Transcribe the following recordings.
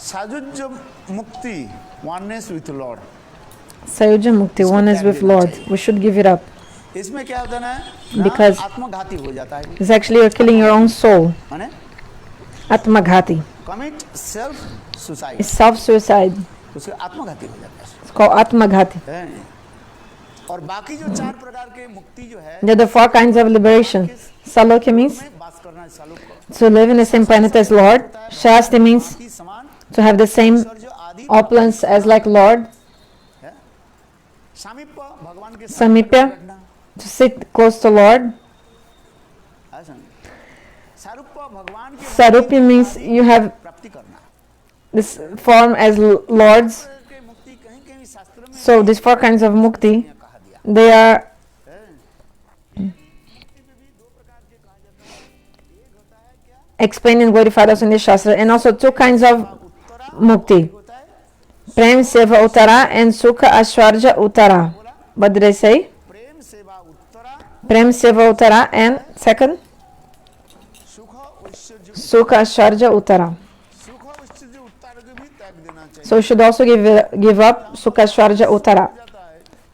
sayujya-mukti, oneness with Lord. Sayujya-mukti, oneness with Lord. We should give it up. इसमें क्या होता है because आत्मघाती हो जाता है. It's actually you're killing your own soul. माने Atmaghati. commit self suicide. It's self-suicide. उसके आत्मघाती हो जाता है. It's called Atmaghati. और बाकी जो 4 प्रकार के मुक्ति जो है, There are the 4 kinds of liberation. Salokya means to live in the same planet as Lord. Shasti means to have the same opulence as like Lord. Samipya, to sit close to Lord. Svarupa means you have this form as Lords. So these 4 kinds of mukti, they are explained and glorified also in the Shastra, and also 2 kinds of mukti. Prem Seva Uttara and Sukha Ashwarja Uttara. What did I say? Prem Seva Uttara and second? Sukha Ashwarja Uttara. So you should also give up Sukha Ashwarja Uttara.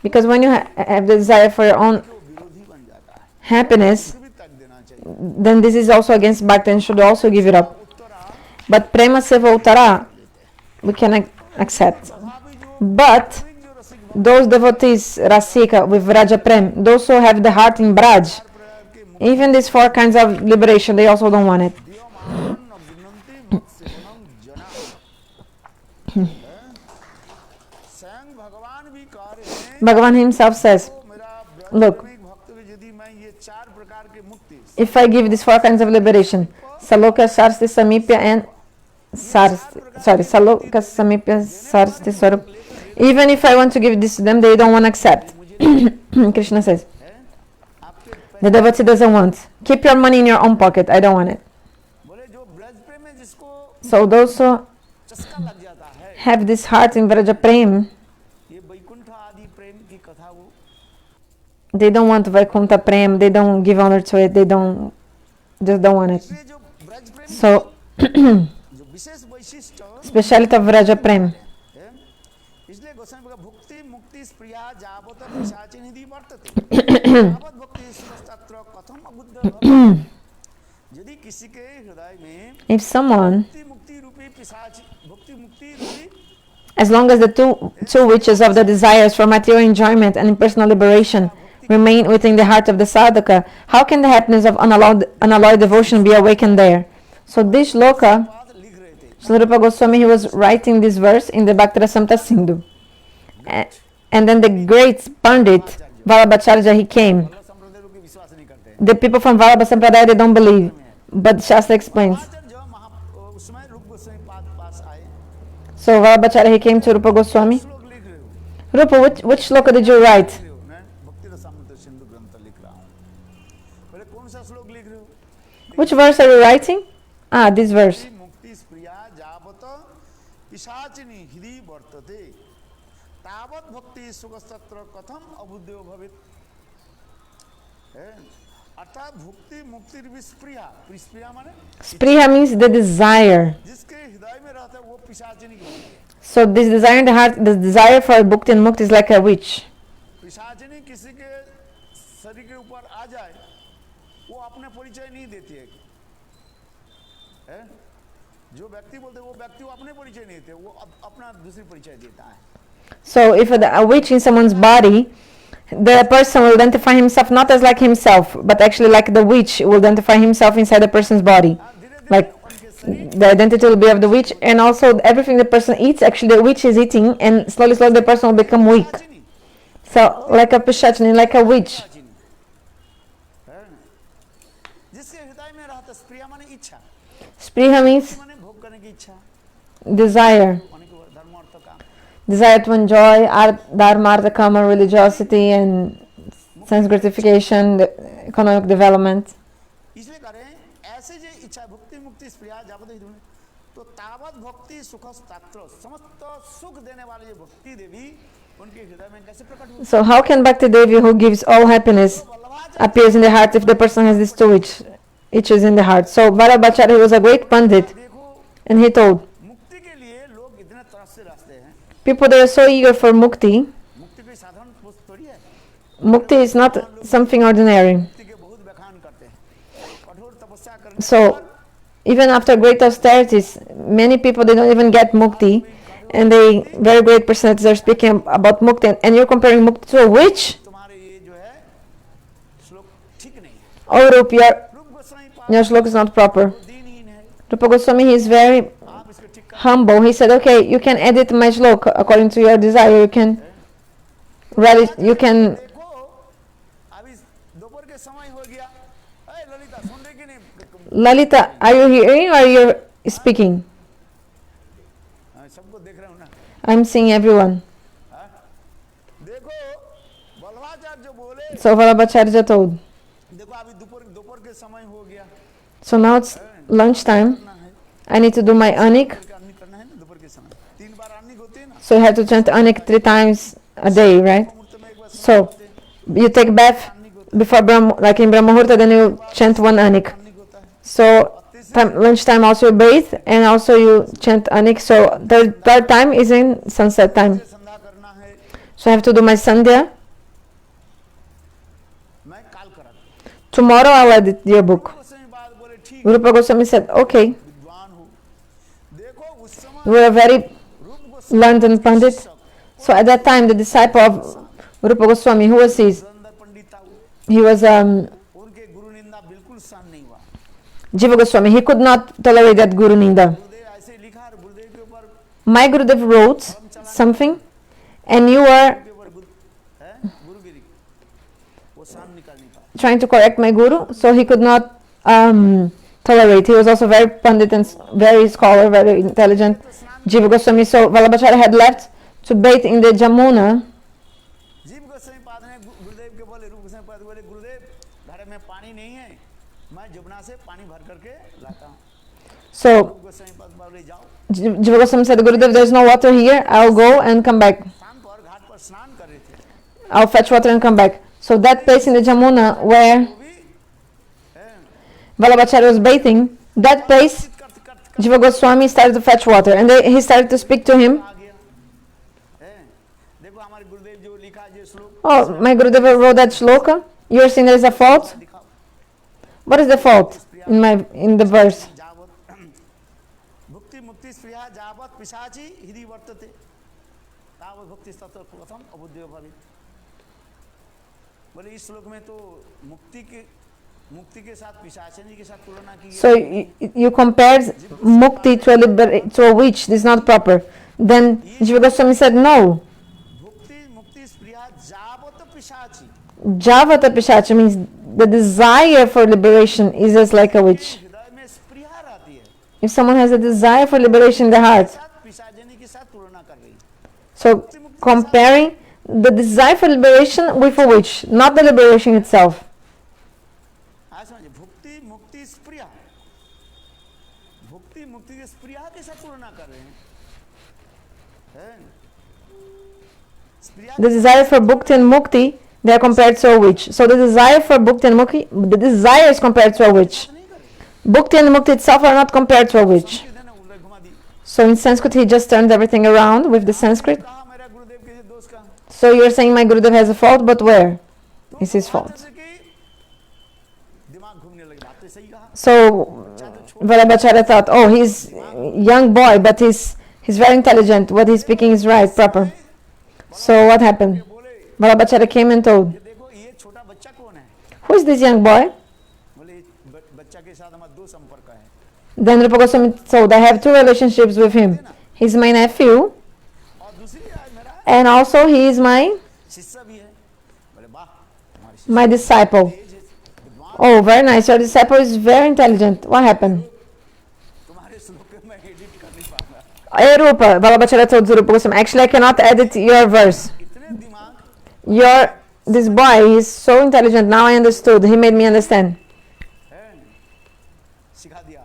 Because when you have the desire for your own happiness, then this is also against bhakti and should also give it up. But Prema Seva Uttara, we can accept. But those devotees, Rasika, with Vraja Prem, those who have the heart in Braj, even these 4 kinds of liberation, they also don't want it. Bhagavan himself says, look, if I give these 4 kinds of liberation, Saloka, Sarsti, Samipya and Saloka, Samipya, Sarsti, Svarupa, even if I want to give this to them, they don't want to accept. Krishna says, the devotee doesn't want. Keep your money in your own pocket, I don't want it. So those who have this heart in Vraja Prem, they don't want Vaikuntha Prem, they don't give honor to it, they just don't want it. So, speciality of Vraja Prem. If someone, as long as the two witches of the desires for material enjoyment and impersonal liberation remain within the heart of the sadhaka, how can the happiness of unalloyed devotion be awakened there? So this shloka, Srila Rupa Gosvami, he was writing this verse in the Bhaktirasamrita Sindhu. And then the great Pandit, Vallabhacharya, he came. The people from Vallabhacharya, they don't believe. But Shastra explains. So Vallabhacharya, he came to Rupa Goswami. Rupa, which shloka did you write? Which verse are you writing? This verse. Spriya means the desire. So this desire in the heart, the desire for bhukti and mukti is like a witch. So if a witch in someone's body, the person will identify himself not as like himself, but actually like the witch will identify himself inside the person's body. Like the identity will be of the witch, and also everything the person eats, actually the witch is eating, and slowly the person will become weak. So like a pishachini, like a witch. Spriya means desire. Desire to enjoy dharma, artha, kama, religiosity and sense gratification, the economic development. So how can Bhakti Devi, who gives all happiness, appears in the heart if the person has these 2 itches in the heart? So Vallabhacharya was a great Pandit, and he told, people that are so eager for mukti, मुक्ति कोई साधारण वस्तु थोड़ी है, mukti is not something ordinary. मुक्ति के बहुत बखान करते हैं, कठोर तपस्या करने के So बाद even after great austerities, many people they don't even get mukti, and they very great percentage are speaking about mukti, and you're comparing mukti to a witch. तुम्हारे ये जो है श्लोक ठीक नहीं है। Oh Rup, रूप गोस्वामी पाद your shloka is not proper. दीनहीन है, Rupa Goswami, he is very आप इसको ठीक कर humble. He said, okay, you can edit my shloka according to your desire. You can write it, you can. देखो अभी दोपहर के समय हो गया, अरे ललिता सुन रही कि नहीं? Lalita, are you hearing or you're speaking? सबको देख रहे हो ना? I'm seeing everyone. देखो वल्लभाचार्य जो बोले, So Vallabhacharya told. देखो अभी दोपहर के समय हो गया, So now it's lunchtime. करना है, I need to do my anik. अन्नी करना है ना दोपहर के समय, 3 बार अन्नी होती है ना, So you have to chant anik 3 times a day, right? मुहूर्त में एक बार So you take bath before like in Brahmahurta, then you chant 1 anik. अन्नी होता है, So lunchtime also you bathe and also you chant anik. So the third time is in sunset time. संध्या करना है, So I have to do my sandhya. मैं काल करा। Tomorrow I'll edit your book. Goswami बात बोले ठीक, Rupa Goswami said, okay, विद्वान हो, देखो उस समय you are a very रूप Goswami learned and pandit. So at that time the disciple of Rupa Goswami, who was his? धुरंधर पंडित था वो, He was उनके गुरु निंदा बिल्कुल सहन नहीं हुआ। Jiva Goswami. He could not tolerate that Guru Ninda. गुरुदेव ऐसे लिखा और गुरुदेव के ऊपर My Gurudev wrote something and you are गुरुगिरी, वो सहन निकाल नहीं पाया। trying to correct my Guru, so he could not tolerate. He was also very pandit and very scholar, very intelligent. Jiva Goswami, so Vallabhacharya had left to bathe in the Jamuna. जीव गोस्वामी पाद ने गुरुदेव के बोले, रूप गोस्वामी पाद बोले, गुरुदेव घर में पानी नहीं है, मैं जमुना से पानी भर करके लाता हूँ। So रूप गोस्वामी पाद बोले जाओ, Jiva Goswami said, Gurudev, there's no water here. I'll go and come back. शाम पर घाट पर स्नान कर रहे थे, I'll fetch water and come back. So that place in the Jamuna where वो भी Vallabhacharya was bathing, that place, करते करते Jiva Goswami started to fetch water and he started to speak to him. आ गया। देखो हमारे गुरुदेव जो लिखा जो श्लोक Oh, my Gurudev wrote that shloka. You're saying there is a fault? दिखाओ, What is the fault in the verse? जावत भुक्ति मुक्ति स्प्रिया जावत पिशाची हृदय वर्तते, तावत भक्ति तत्व प्रथम अबुद्धि भवित। बोले इस श्लोक में तो मुक्ति के साथ पिशाचनी के साथ तुलना की है। So you compared mukti to a witch. This is not proper. Then Jiva Goswami said, no. भुक्ति मुक्ति स्प्रिया जावत पिशाची, Javata Pishacha means the desire for liberation is just like a witch. हृदय में स्प्रिया रहती है, If someone has a desire for liberation in the heart, साथ पिशाचनी के साथ तुलना कर रही है। so comparing the desire for liberation with a witch, not the liberation itself. आज समझिए, भुक्ति मुक्ति स्प्रिया, भुक्ति मुक्ति के स्प्रिया के साथ तुलना कर रहे हैं, Supriya The desire for bhukti and mukti, they are compared to a witch. So the desire for bhukti and mukti, the desire is compared to a witch. नहीं कर रहे। Bhukti and mukti itself are not compared to a witch. Sanskrit है ना, उल्टा घुमा दी। So in Sanskrit, he just turned everything around with the Sanskrit. कहा मेरा गुरुदेव के दोस्त का, So you're saying my Gurudev has a fault, but where तो is his बात fault? ऐसे कि दिमाग घूमने लगी, बात तो सही कहा। So Vallabhacharya thought, oh, he's a young boy, but he's very intelligent. What he's speaking is right, proper. So what happened? बोले Vallabhacharya came and told, ये देखो ये छोटा बच्चा कौन है? who is this young boy? बोले बच्चा के साथ हमारा 2 संपर्क है। Then Rupa Goswami told, I have 2 relationships with him. He's my nephew, और दूसरी आज मेरा and also he is my शिष्य भी है। बोले वाह, हमारे शिष्य my disciple. तेज है, विद्वान, Oh, very nice. Your disciple is very intelligent. What happened? तुम्हारे श्लोक में एडिट कर नहीं पाऊंगा। Hey Rupa, Vallabhacharya told Rupa Goswami, actually I cannot edit your verse. इतने दिमाग This boy is so intelligent. Now I understood. He made me understand. है, सिखा दिया,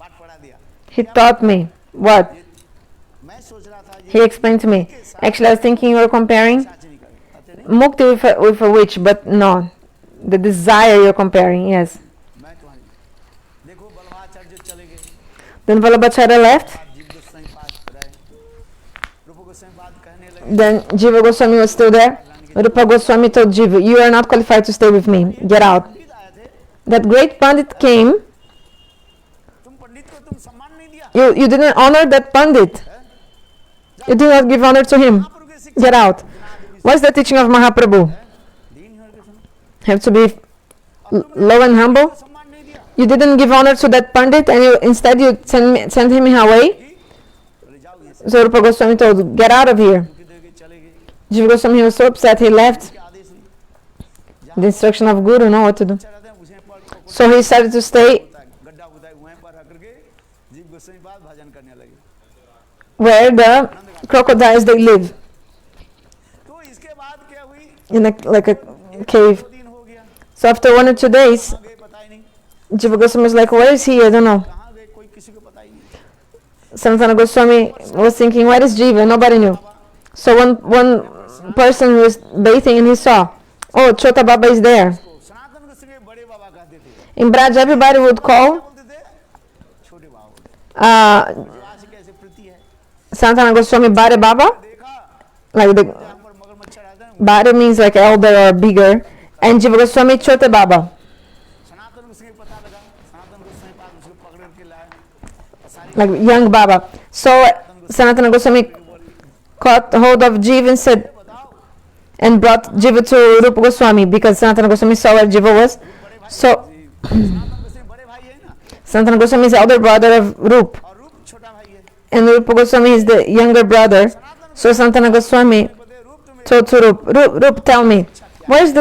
पाठ पढ़ा दिया। He taught me. What? मैं सोच रहा था He explained to me. Actually, I was thinking you were comparing साच नहीं करे, नहीं? mukti with a witch, but no. The desire you're comparing, yes. मैं तुम्हारी देखो बलवाचार्य जो चले गए, Then Vallabhacharya left. जीव गोस्वामी पास रहे, रूप गोस्वामी बात कहने लगे, Then Jiva Goswami was still there. Rupa Goswami told Jiva, you are not qualified to stay with me. Get out. पंडित आए थे, That great Pandit came. तुम पंडित को तुम सम्मान नहीं दिया, You didn't honor that Pandit. You did not give honor to him. महाप्रभु की शिक्षा Get out. What's the teaching of Mahaprabhu? दीन होकर सुनो, Have to be low and humble. सम्मान नहीं दिया, You didn't give honor to that Pandit, and instead you send him away. बोले जाओ ये से, So Rupa Goswami told, get out of here. उनकी देह के चले गए, Jiva Goswami was so upset, he left. के आदेश नहीं, The instruction of Guru, know what to do. चला था उसे पर So he started to stay गड्ढा होता है वहीं पर रख करके जीव गोस्वामी पास भजन करने लगे। where the crocodiles they live, तो इसके बाद क्या हुई, in like a cave. 2 दिन हो गया, So after 1 or 2 days, कहाँ गए पता ही नहीं, Jiva Goswami was like, where is he? I don't know. कहाँ गए कोई किसी को पता ही नहीं, Sanatana Goswami was thinking, where is Jiva? Nobody knew. So one person who was bathing and he saw, oh, Cota Baba is there. तो सनातन गोस्वामी के बड़े बाबा कहते थे, In Braj, everybody would call बोलते थे छोटे बाबा बोलते, व्रजवासी कैसे प्रीति है, Sanatana Goswami Bare Baba. देखा Like the जहाँ पर मगरमच्छ रहता है, Bare means like elder or bigger. And Jiva Goswami Chote Baba, Sanatan Goswami को पता लगा, सनातन गोस्वामी पास उसको पकड़ के लाए, सारी like young Baba. So Sanatana Goswami caught hold of Jiva and said, बताओ, and brought Jiva to Rupa Goswami because Sanatana Goswami saw where Jiva was. So Sanatan Goswami बड़े भाई है ना, Sanatana Goswami is the elder brother of Rup, और रूप छोटा भाई है, and Rupa Goswami is the younger brother. So Sanatana Goswami बोलते रूप तुम्हें told to Rup, tell me, what is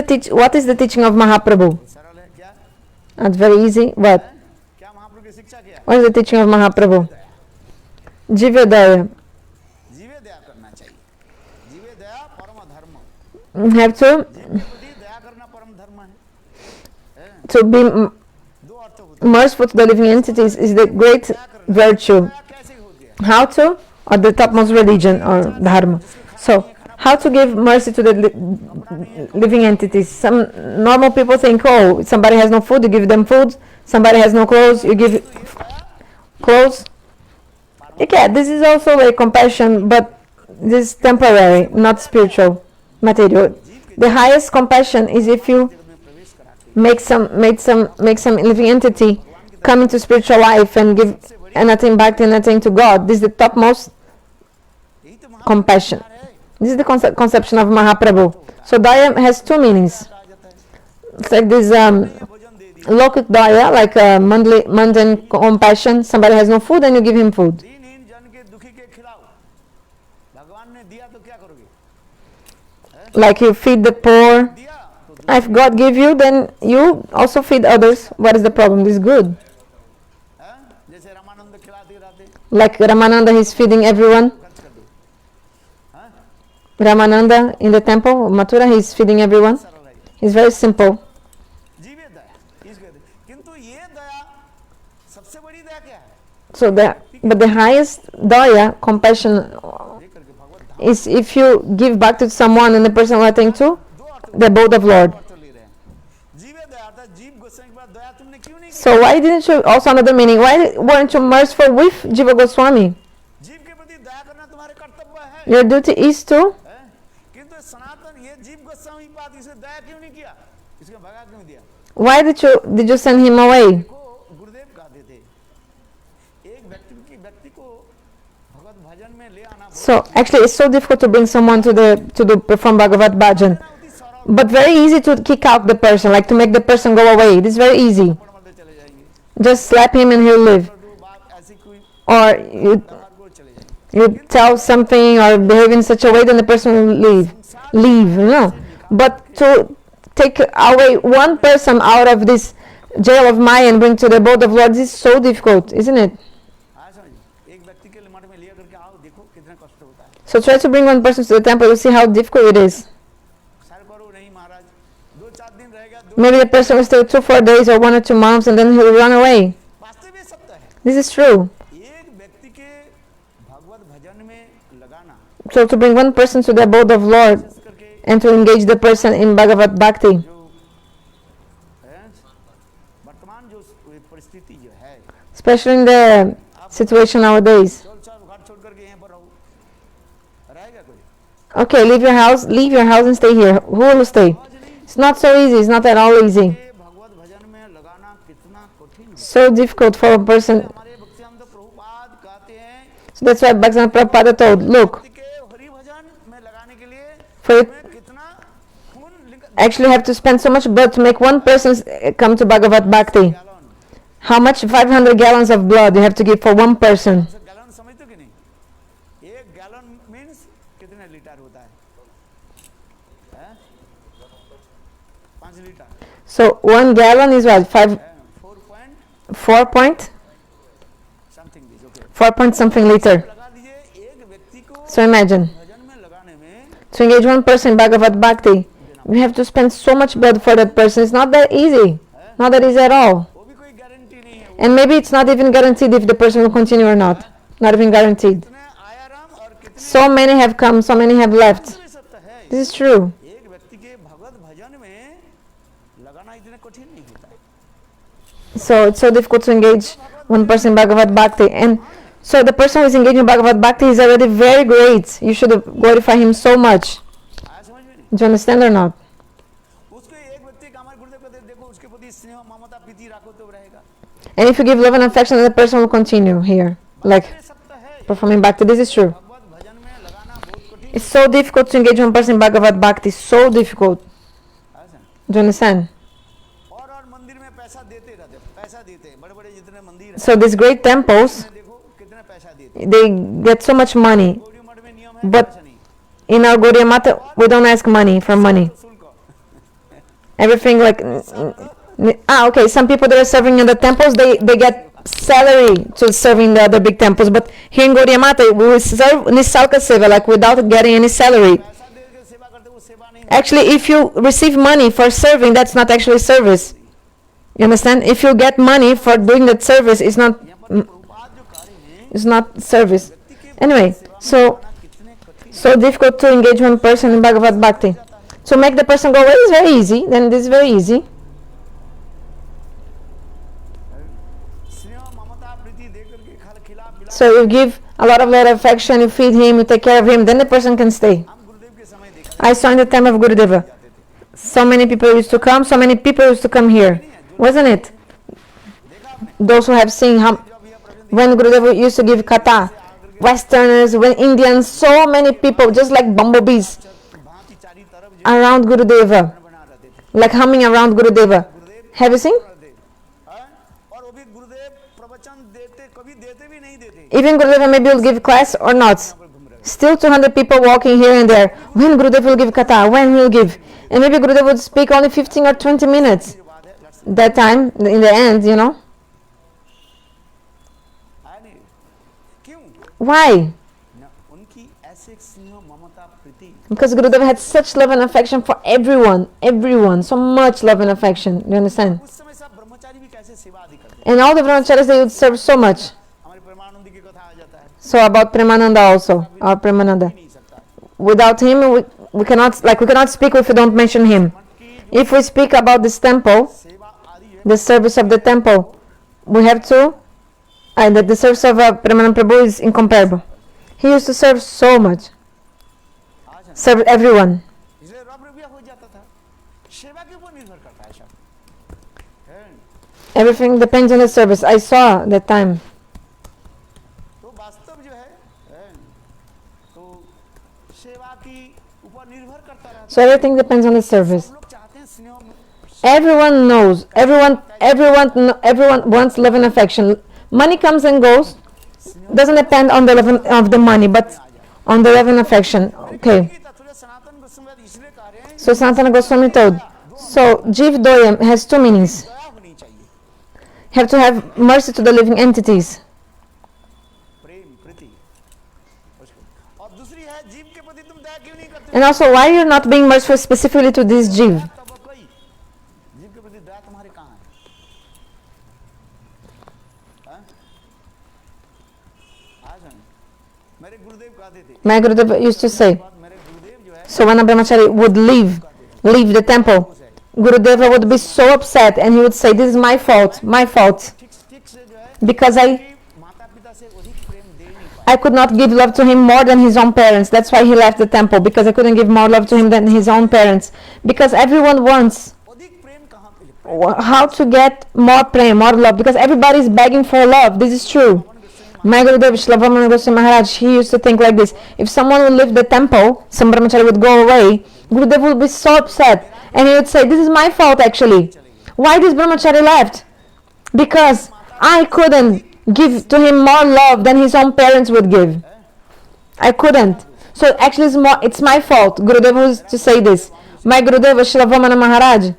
the teaching of Mahaprabhu? सरल है क्या, Not very easy. What? क्या महाप्रभु की शिक्षा क्या है, What is the teaching of Mahaprabhu? Jiva Daya. जीवे दया करना चाहिए, जीवे दया परम धर्म, You have जीव के प्रति दया करना परम धर्म है, to be दो अर्थ होते हैं, merciful to the living entities is the great virtue. दया कैसे होती है, How to? Or the topmost religion or dharma. So, how to give mercy to the living entities? Some normal people think, oh, somebody has no food, you give them food. Somebody has no clothes, you give clothes. Okay, this is also like compassion, but this is temporary, not spiritual, material. The highest compassion is if you make some living entity come into spiritual life and give anything back to anything to God. This is the topmost यही तो compassion. महाप्रभु है, This is the conception of Mahaprabhu. So daya has 2 meanings. आ जाता है, It's like this भोजन दे दिया, Lokik daya, like mundane compassion. Somebody has no food and you give him food. दीनहीन जन के दुखी के खिलाओ, भगवान ने दिया तो क्या करोगे, Like you feed the poor. दिया तो If God give you, then you also feed others. What is the problem? This is good. जैसे रामानंद खिलाते रहते, Like Ramananda, he's feeding everyone. खर्च कर दो, Ramananda in the temple, Mathura, he's feeding everyone. सरल है, He's very simple. जीवे दया इसको कहते हैं, किंतु ये दया सबसे बड़ी दया क्या है, But the highest daya, compassion, देख करके भगवत धाम is if you give back to someone and the person letting to दो अर्थ the abode of Lord. अर्थ ले रहे हैं, जीवे दया अर्थात जीव गोस्वामी के बाद दया तुमने क्यों नहीं की, So why didn't you, also another meaning, why weren't you merciful with Jiva Goswami? जीव के प्रति दया करना तुम्हारे कर्तव्य है, Your duty is to, किंतु सनातन ये जीव गोस्वामी बात इसे दया क्यों नहीं किया, इसको भगा क्यों दिया, why did you send him away? को गुरुदेव कहते थे, एक व्यक्ति को भगवत भजन में ले आना So actually it's so difficult to bring someone to perform Bhagavad Bhajan, बहुत सरल, but very easy to kick out the person, like to make the person go away. This is very easy. मरते चले जाएंगे, Just slap him and he'll live. दो बात ऐसी कोई Or बाहर को चले जाएंगे, you tell something or behave in such a way, then the person will leave, you know. But to take away one person out of this jail of Maya and bring to the abode of Lord, this is so difficult, isn't it? हाँ समझिए, एक व्यक्ति के मठ में लिया करके आओ, देखो कितना कष्ट होता है, So try to bring one person to the temple, you see how difficult it is. Sir करो नहीं महाराज, 2-4 दिन रहेगा, Maybe the person will stay 2-4 days or 1 or 2 months and then he'll run away. वास्तव में सत्य है, This is true. एक व्यक्ति के भगवत भजन में लगाना, So to bring one person to the abode of Lord इस करके and to engage the person in Bhagavad Bhakti, जो है, वर्तमान जो परिस्थिति जो है, especially in the situation nowadays. चल चल घर छोड़ करके यहाँ पर रहो, रहेगा कोई? Okay, leave your house and stay here. Who will stay? It's not so easy. It's not at all easy. ये भगवत भजन में लगाना कितना कठिन है। So difficult for a person. हमारे भक्ति हम तो प्रभुपाद कहते हैं So that's why Bhaktivinoda Prabhupada told, look, भक्ति के हरि भजन में लगाने के लिए for it, हमें कितना खून actually have to spend so much blood to make one person come to Bhagavad Bhakti. Gallon How much? 500 gallons of blood you have to give for one person. Gallon समझते हो कि नहीं? एक gallon means कितने litre होता है? 5 litre So 1 gallon is what? 4 point something this, okay. 4 point something liter. लगा दीजिए एक व्यक्ति को So imagine, भजन में लगाने में to engage one person in Bhagavad Bhakti, we have to spend so much blood for that person. It's not that easy. Not that easy at all. वो भी कोई गारंटी नहीं है। And maybe it's not even guaranteed if the person will continue or not. Not even guaranteed. कितने आयाराम और कितने So many have come, so many have left. भी सत्य है। This is true. एक व्यक्ति के भगवत भजन में लगाना इतना कठिन नहीं होता है। So it's so difficult to engage one person in Bhagavad Bhakti. And so the person who is engaged in Bhagavad Bhakti is already very great. You should glorify him so much. आया समझ में नहीं? Do you understand or not? उसको एक व्यक्ति का हमारे गुरुदेव कहते देखो उसके प्रति स्नेह ममता प्रीति राखो तो रहेगा। And if you give love and affection, the person will continue here, like ये सत्य है। performing Bhakti. This is true. भगवत भजन में लगाना बहुत कठिन It's so difficult to engage one person in Bhagavad Bhakti. So difficult. है। Do you understand? और मंदिर में पैसा देते रहते बड़े-बड़े जितने मंदिर हैं So these great temples, देखो कितने पैसा देते they get so much money. गौड़ी मठ में नियम है But पैसा नहीं in our Gaudiya Mata, we don't ask money for money. शुल्क Everything like okay, some people that are serving in the temples, they get salary to serving the other big temples, but here in Gaudiya Mata we will serve Nisalka Seva, like without getting any salary. पैसा दे के सेवा करते वो सेवा नहीं Actually, if you receive money for serving, that's not actually service. You understand? If you get money for doing that service, it's not Prabhupada जो कार्य हैं it's not service. Anyway, so कितने कठिन so difficult to engage one person in Bhagavad Bhakti. To make the person go away is very easy. Then this is very easy. स्नेह ममता प्रीति दे करके खिला पिला So you give a lot of love, affection, you feed him, you take care of him, then the person can stay. हम गुरुदेव के समय देखा I saw in the time of Gurudeva, so many people used to come, so many people used to come here, wasn't it? Those who have seen how, when Gurudeva used to give Cota, Westerners, when Indians, so many people, just like bumblebees, भांति चारी तरफ जो around Gurudeva, बना रहते थे like humming around Gurudeva. Have you seen? हैं? और वो भी गुरुदेव प्रवचन देते कभी देते भी नहीं देते Even Gurudeva maybe will give class or not. Still 200 people walking here and there. When Gurudev will give Katha? When he will give? And maybe Gurudev would speak only 15 or 20 minutes. जो बात है let's That time, in the end, you know. आया नहीं क्यों Why? न उनकी ऐसे स्नेह ममता प्रीति Because Gurudev had such love and affection for everyone. Everyone. So much love and affection. Do you understand? उस समय सब ब्रह्मचारी भी कैसे सेवा आदि करते And all the Vrajavasis, they would serve so much. हमारे परमानंद की कथा आ जाता है So about Premananda also. Our Premananda. नहीं सकता Without him, we cannot speak if we don't mention him. If we speak about this temple, सेवा आदि है the service of the temple, we have to, and that the service of Premananda Prabhu is incomparable. He used to serve so much, आज है serve everyone. इसलिए रब रुपया हो जाता था सेवा के ऊपर निर्भर करता है सब है Everything depends on the service. I saw that time. तो वास्तव जो है तो सेवा की ऊपर निर्भर करता रहता So everything depends on the service. हम लोग चाहते हैं स्नेह Everyone knows. Everyone wants love and affection. Money comes and goes. Doesn't depend on the love of the money, but on the love and affection. Okay. की तत्व सनातन गोस्वामी इसलिए कह रहे हैं So Sanatana Goswami told. So Jiv Doyam has two meanings. दया होनी चाहिए Have to have mercy to the living entities. प्रेम प्रीति उसको और दूसरी है जीव के प्रति तुम दया क्यों नहीं करते And also, why you're not being merciful specifically to this Jiv? तब कोई जीव के प्रति दया तुम्हारे कहाँ है हाँ? आज हम मेरे गुरुदेव कहते थे My Gurudev used to say. मेरे गुरुदेव जो है So when Vallabhacharya would leave the temple, Gurudeva would be so upset and he would say, this is my fault, ठीक से जो है because I माता पिता से अधिक प्रेम दे नहीं पाया I could not give love to him more than his own parents. That's why he left the temple, because I couldn't give more love to him than his own parents. Because everyone wants अधिक प्रेम कहाँ पे? how to get more prem, more love, because everybody is begging for love. This is true. My Gurudev, Srila Goswami Maharaj, he used to think like this. If someone would leave the temple, some brahmachari would go away, Gurudev would be so upset. And he would say, this is my fault actually. Why this brahmachari left? Because I couldn't give to him more love than his own parents would give. I couldn't. So actually it's my fault. Gurudev used to say this. My Gurudev, Srila Maharaj,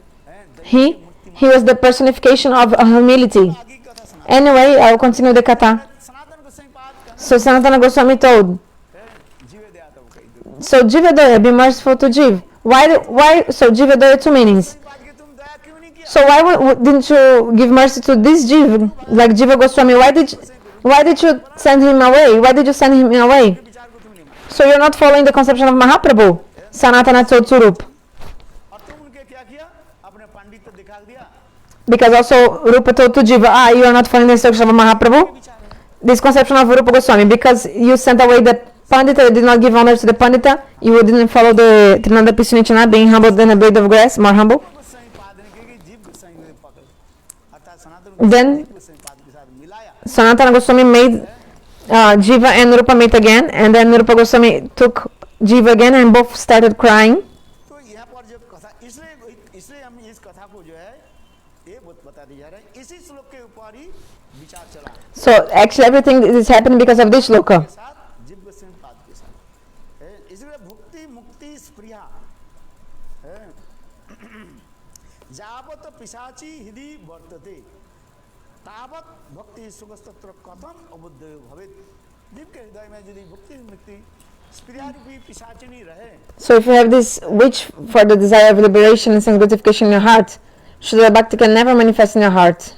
he was the personification of humility. Anyway, I will continue the katha. So Sanatana Goswami told, so Jiva Doya, be merciful to Jiv. Why? So Jiva Doya, two meanings. So why didn't you give mercy to this Jiv, like Jiva Goswami? Why did you send him away? Why did you send him away? So you're not following the conception of Mahaprabhu. Sanatana told Svarupa. Because also Rupa told to Jiva, you are not following the instruction of Mahaprabhu. This conception of Rupa Goswami, because you sent away the Pandita, you did not give honor to the Pandita, you didn't follow the Trinanda Pisunichana, being humble than a blade of grass, more humble. Then Sanatana Goswami made Jiva and Rupa meet again, and then Rupa Goswami took Jiva again and both started crying. So actually everything is happening because of this shloka. So if you have this wish for the desire of liberation and sense gratification in your heart, Srila Bhakti can never manifest in your heart.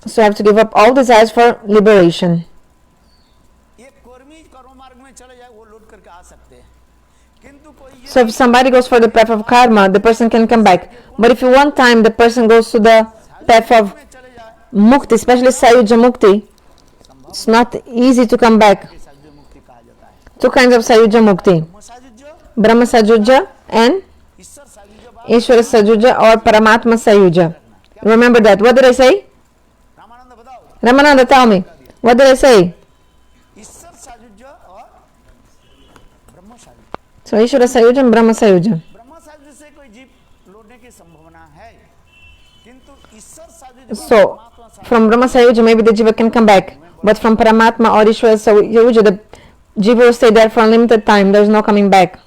So you have to give up all desires for liberation. So if somebody goes for the path of karma, the person can come back. But if one time the person goes to the path of mukti, especially sayujya-mukti, it's not easy to come back. Two kinds of sayujya-mukti. Brahma sayujya and Ishvara sayujya or Paramatma sayujya. Remember that. What did I say? Ramananda, tell me. What did I say? So Ishvara sayujya and Brahma sayujya. So from Brahma sayujya maybe the jiva can come back, but from Paramatma or Ishvara sayujya the jiva will stay there for a limited time. There is no coming back.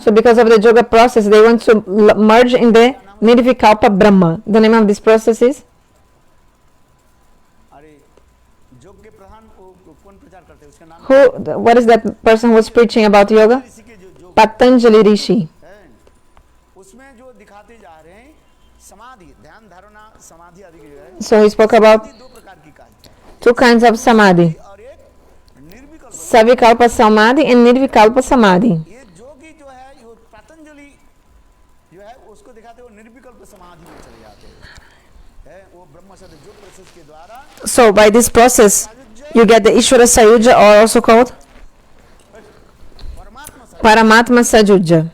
So because of the yoga process, they want to merge in the Nirvikalpa Brahma. The name of this process is? What is that person who was preaching about yoga? Patanjali Rishi. So he spoke about two kinds of samadhi. Savikalpa Samadhi and Nirvikalpa Samadhi. So by this process, you get the Ishvara Sayujya, or also called Paramatma Sayujya.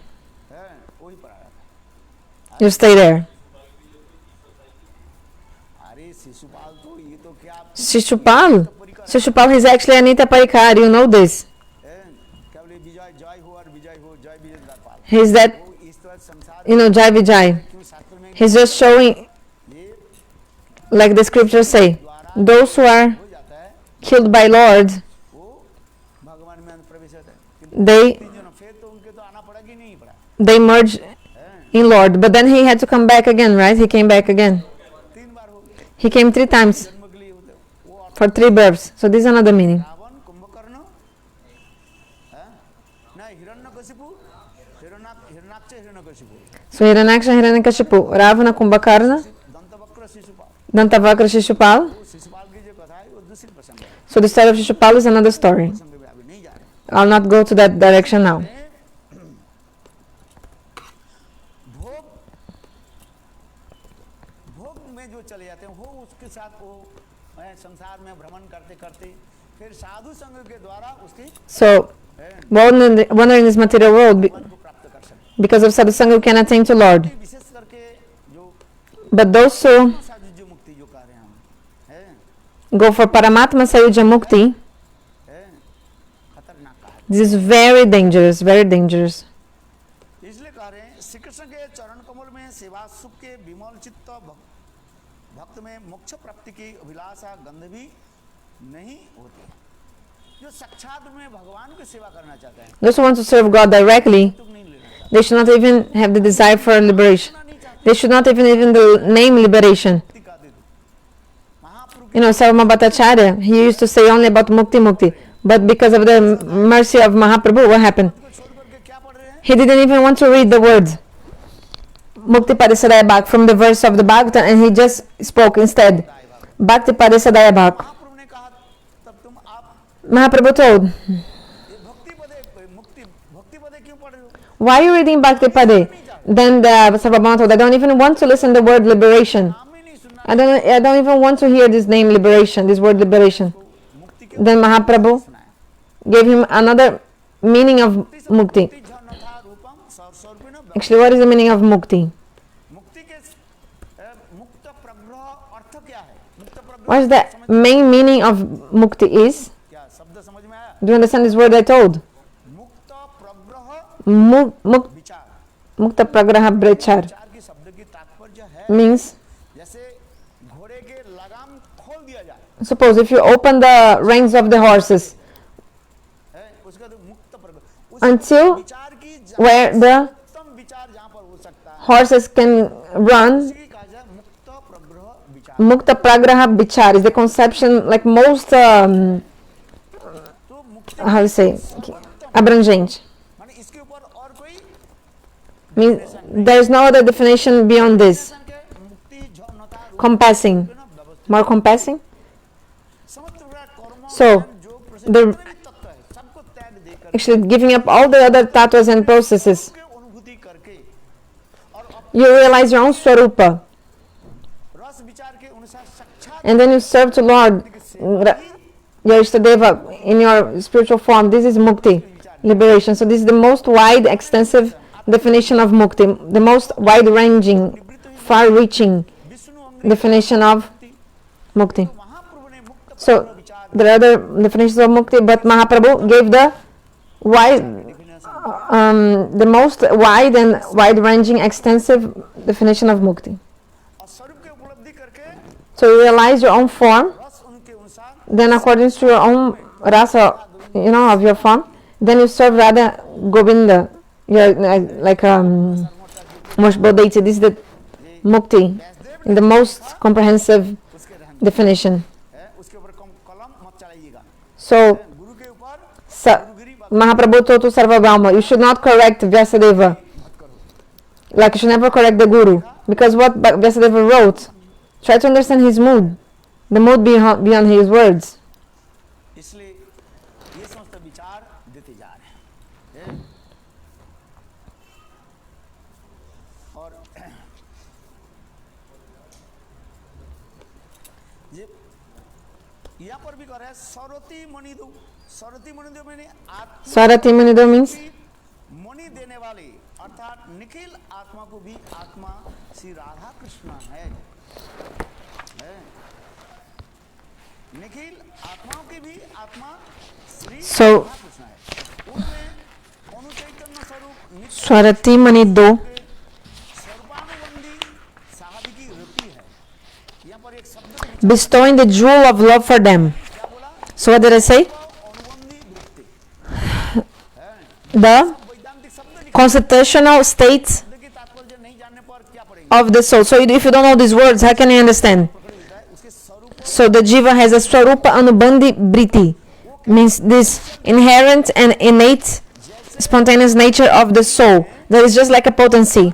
You stay there. Shishupal is actually Anita Parikar, you know this. He's that, Jai Vijay. He's just showing, like the scriptures say, those who are killed by Lord, they merge in Lord. But then he had to come back again, right? He came back again. He came 3 times for 3 births. So this is another meaning. So Hiranyaksha, Hiranyakashipu, Ravana, Kumbhakarna, Dantavakra, Shishupal. So the story of Shishupal is another story. प्रसंग में अभी नहीं जा रहे। I'll not go to that direction now. भोग भोग में जो चले जाते हैं वो उसके साथ वो संसार में भ्रमण करते करते फिर साधु संग के द्वारा उसकी So wandering in this material world, को प्राप्त कर सकते because of sadhu-sanga, we can attain to Lord. हैं। विशेष करके जो But those who सायुज्य-मुक्ति जो कह रहे हैं हम है go for Paramatma sayujya-mukti, खतरनाक कहा है। this is very dangerous, very dangerous. इसलिए कह रहे हैं श्री कृष्ण के चरण कमल में सेवा सुख के विमल चित्त भक्त में मोक्ष प्राप्ति की अभिलाषा गंध भी नहीं होती। जो साक्षात में भगवान की सेवा करना चाहते हैं Those who want to serve God directly, तुम नहीं लेना चाहते, they should not even have the desire for liberation. They should not even the name liberation. मुक्ति का दे दो। महाप्रभु You know, Vallabhacharya, he used to say only about mukti. But because of the mercy of Mahaprabhu, what happened? को छोड़ करके क्या पढ़ रहे हैं? He didn't even want to read the words Mukti Parisadaya Bhak from the verse of the Bhagavatam, and he just spoke instead Bhakti Parisadaya Bhak. महाप्रभु ने कहा तब तुम आप Mahaprabhu told, ये भक्ति पदे क्यों पढ़ रहे हो? why are you reading Bhakti Pade? Then the Sarvabhauma told, I don't even want to listen to the word liberation. नाम ही नहीं सुनना। I don't even want to hear this name liberation, this word liberation. मुक्ति के Then Mahaprabhu सुनाया। gave him another meaning of mukti. मुक्ति जन था रूपम स्वरूपिण Actually, what is the meaning of mukti? मुक्ति के मुक्त प्रग्रह अर्थ क्या है? मुक्त प्रग्रह What is the main meaning of mukti is? क्या शब्द समझ में आया? Do you understand this word I told? मुक्त प्रग्रह विचार। Mukta pragraha brechar विचार की शब्द की तात्पर्य है means, जैसे घोड़े के लगाम खोल दिया जाए suppose if you open the reins of the horses है उसका तो मुक्त प्रग्रह उस until विचार की where the उत्तम विचार जहाँ पर हो सकता है horses can run, उसी कहा जाए मुक्त प्रग्रह विचार। mukta pragraha bichar is the conception like most, तो मुक्ति how to say, abrangente. माने इसके ऊपर और कोई Means there is no other definition beyond this. के मुक्ति जौनता रूप Compassing, में ना व्यवस्थित more compassing. समस्त प्रकार कर्म So, जो प्रसिद्ध the- जितने भी तत्व है सबको त्याग देकर Actually, giving up all the other tattvas and processes, के अनुभूति करके और you realize your own Svarupa, रस विचार के अनुसार साक्षात and then you serve to Lord, your Ishtadeva in your spiritual form. This is mukti, liberation. So this is the most wide, extensive definition of mukti, the most wide-ranging, far-reaching Vishnu अंग definition of mukti. महाप्रभु ने मुक्त So विचार there are other definitions of mukti, but Mahaprabhu gave the wide, the most wide and wide-ranging, extensive definition of mukti. और स्वरूप के उपलब्धि करके So you realize your own form, रस उनके अनुसार then according to your own rasa, of your form, then you serve Radha Govinda. You're like most deity. This is the mukti in the most comprehensive उसके रहन definition. है उसके ऊपर कलम मत चलाइएगा। So गुरु के ऊपर गुरुगिरी Mahaprabhu told to Sarvabhauma, you should not correct Vyasadeva. Like you should never correct the Guru. Because what Vyasadeva wrote, try to understand his mood. The mood beyond his words. इसलिए ये समस्त विचार देते जा रहे हैं और ये यहाँ पर भी कह रहा है सरती मणिदु मैंने Swarati Manido means मणि देने वाले अर्थात निखिल आत्मा को भी आत्मा श्री राधा कृष्ण है निखिल आत्माओं की भी आत्मा श्री So, राधा कृष्ण है उनमें अनुचैतन्य स्वरूप नित्य Swarati Manido सर्वानुबंधी साहब की वृत्ति है यहाँ पर एक शब्द bestowing the jewel of love for them. क्या बोला So what did I say? अनुबंधी वृत्ति The वैदांतिक शब्द लिखने constitutional state की तात्पर्य नहीं जानने पर क्या पड़ेगा of the soul. So if you don't know these words, how can you understand? पकड़ लेता है उसके स्वरूप So the jiva has a Svarupa Anubandhi Briti, means this inherent and innate spontaneous nature of the soul that is just like a potency,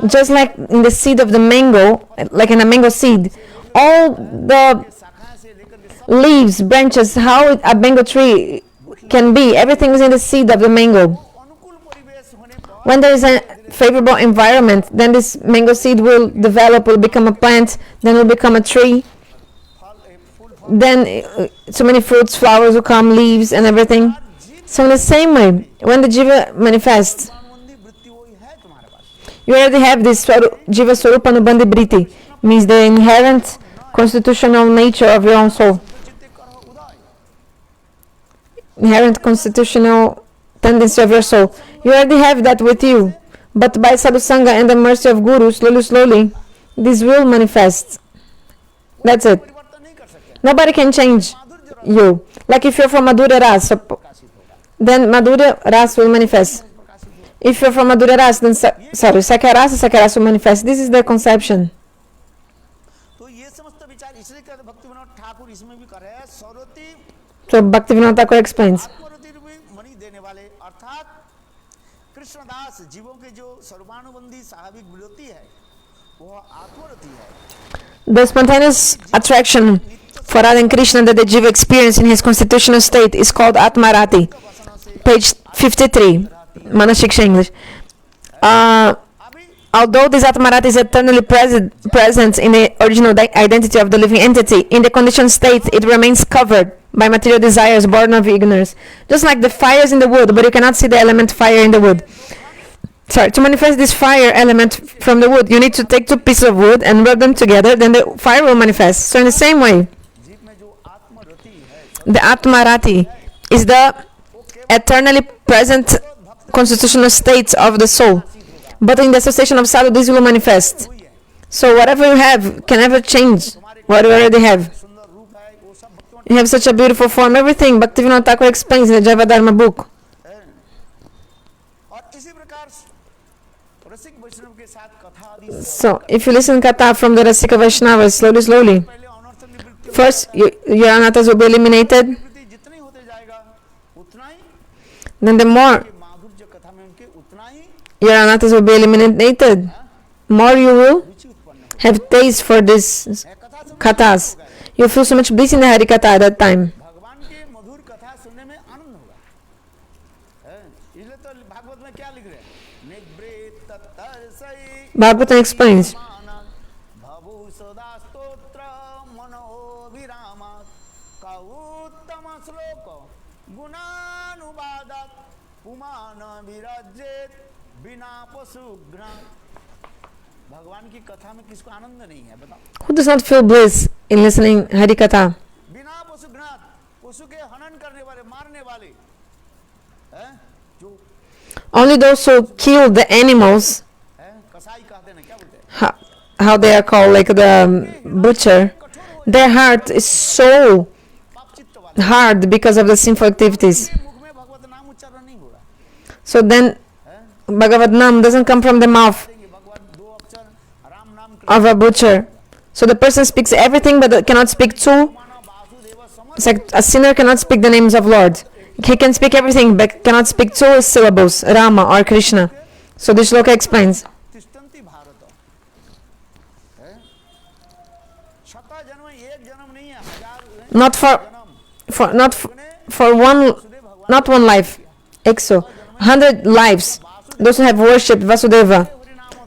just like in the seed of the mango, like in a mango seed. All the शाखाएं से लेकर के सब leaves, branches, how a mango tree can be. Everything is in the seed of the mango. अनुकूल परिवेश होने पर When there is a favorable environment, then this mango seed will develop, will become a plant, then will become a tree. Then so many fruits, flowers will come, leaves and everything. So in the same way, when the Jiva manifests, अनुबंधी वृत्ति वही है तुम्हारे पास. you already have this Jiva Svarupa Anubandhi Vritti, means the inherent constitutional nature of your own soul. चित्ते करह उदय. Inherent constitutional tendency of your soul. You already have that with you. But by sadhu-sanga and the mercy of Guru, slowly, this will manifest. That's it. परिवर्तन नहीं कर सकते. Nobody can change माधुर्य you. Like if you're from Madhurya Ras, प्रकाशित होगा. then Madhurya Ras will manifest. प्रकाशित होगा. If you're from Madhurya Ras, then Sakya Ras will manifest. This is the conception. तो ये समस्त विचार इसलिए कहते भक्ति विनोद ठाकुर इसमें भी कर रहे हैं. Saraswati So Bhaktivinoda Thakur explains. आत्मरति रूपी मणि देने वाले अर्थात कृष्णदास जीवों के जो सर्वानुबंधी स्वाभाविक विरति है वह आत्मरति है. The spontaneous attraction for Radha and Krishna that the Jiva experience in his constitutional state is called Atmarati. Page 53, Manah-shiksha English. अभी Although this Atmarati is eternally present in the original identity of the living entity, in the conditioned state it remains covered by material desires born of ignorance. Just like the fire is in the wood, but you cannot see the element fire in the wood. Sorry, to manifest this fire element from the wood, you need to take two pieces of wood and rub them together, then the fire will manifest. So in the same way, जीव में जो आत्मरति है the Atmarati is the eternally present constitutional state of the soul. But in the association of sadhu, this will manifest. वही है. So whatever you have can never change what you already have. सुंदर रूप है वो सब भक्तों You have such a beautiful form, everything. Bhaktivinoda Thakur explains in the Jaiva Dharma book. है. और इसी प्रकार रसिक वैष्णव के साथ कथा आदि So if you listen Katha from the Rasika Vaishnavas, slowly, पहले अनर्थ निवृत्ति first your anathas will be eliminated, निवृत्ति जितनी होते जाएगा उतना ही then the more ये माधुर्य कथा में उनके उतना ही your anathas will be eliminated, more you will रुचि उत्पन्न हो. have taste for these कथा सुनने kathas. You feel so much bliss in the hari-katha at that time. भगवान के मधुर कथा सुनने में आनंद होगा. है? इसलिए तो भागवत में क्या लिख रहे हैं? निवृत्त तरसई Bhagavatam explains, मानन भवु सदा स्तोत्र मनोभिरामात् कौत्तम श्लोक गुणानुवादात् पुमान विराजेत बिना पशुघ्न. भगवान की कथा में किसको आनंद नहीं है बताओ. who does not feel bliss in listening hari-katha? बिना पशुघ्नात पशु के हनन करने वाले मारने वाले हैं जो Only those who kill the animals, हैं कसाई कहते हैं ना क्या बोलते हैं how they are called, like the butcher, their heart is so पाप चित्त वाले. hard because of the sinful activities. ये मुख में भगवत नाम उच्चारण नहीं हो रहा So then है. Bhagavad Nam doesn't come from the mouth देंगे भगवान दो अक्षर राम नाम of a butcher. So the person speaks everything but cannot speak two. मानव वासुदेव समस्त It's like a sinner cannot speak the names of Lord. He can speak everything but cannot speak two syllables, Rama or Krishna. So this shloka explains. तिष्ठन्ति भारत है. शत जन्म एक जन्म नहीं है हजार Not for जन्म not for one, not one life. Exo, 100 lives. Those who have worshipped Vasudeva,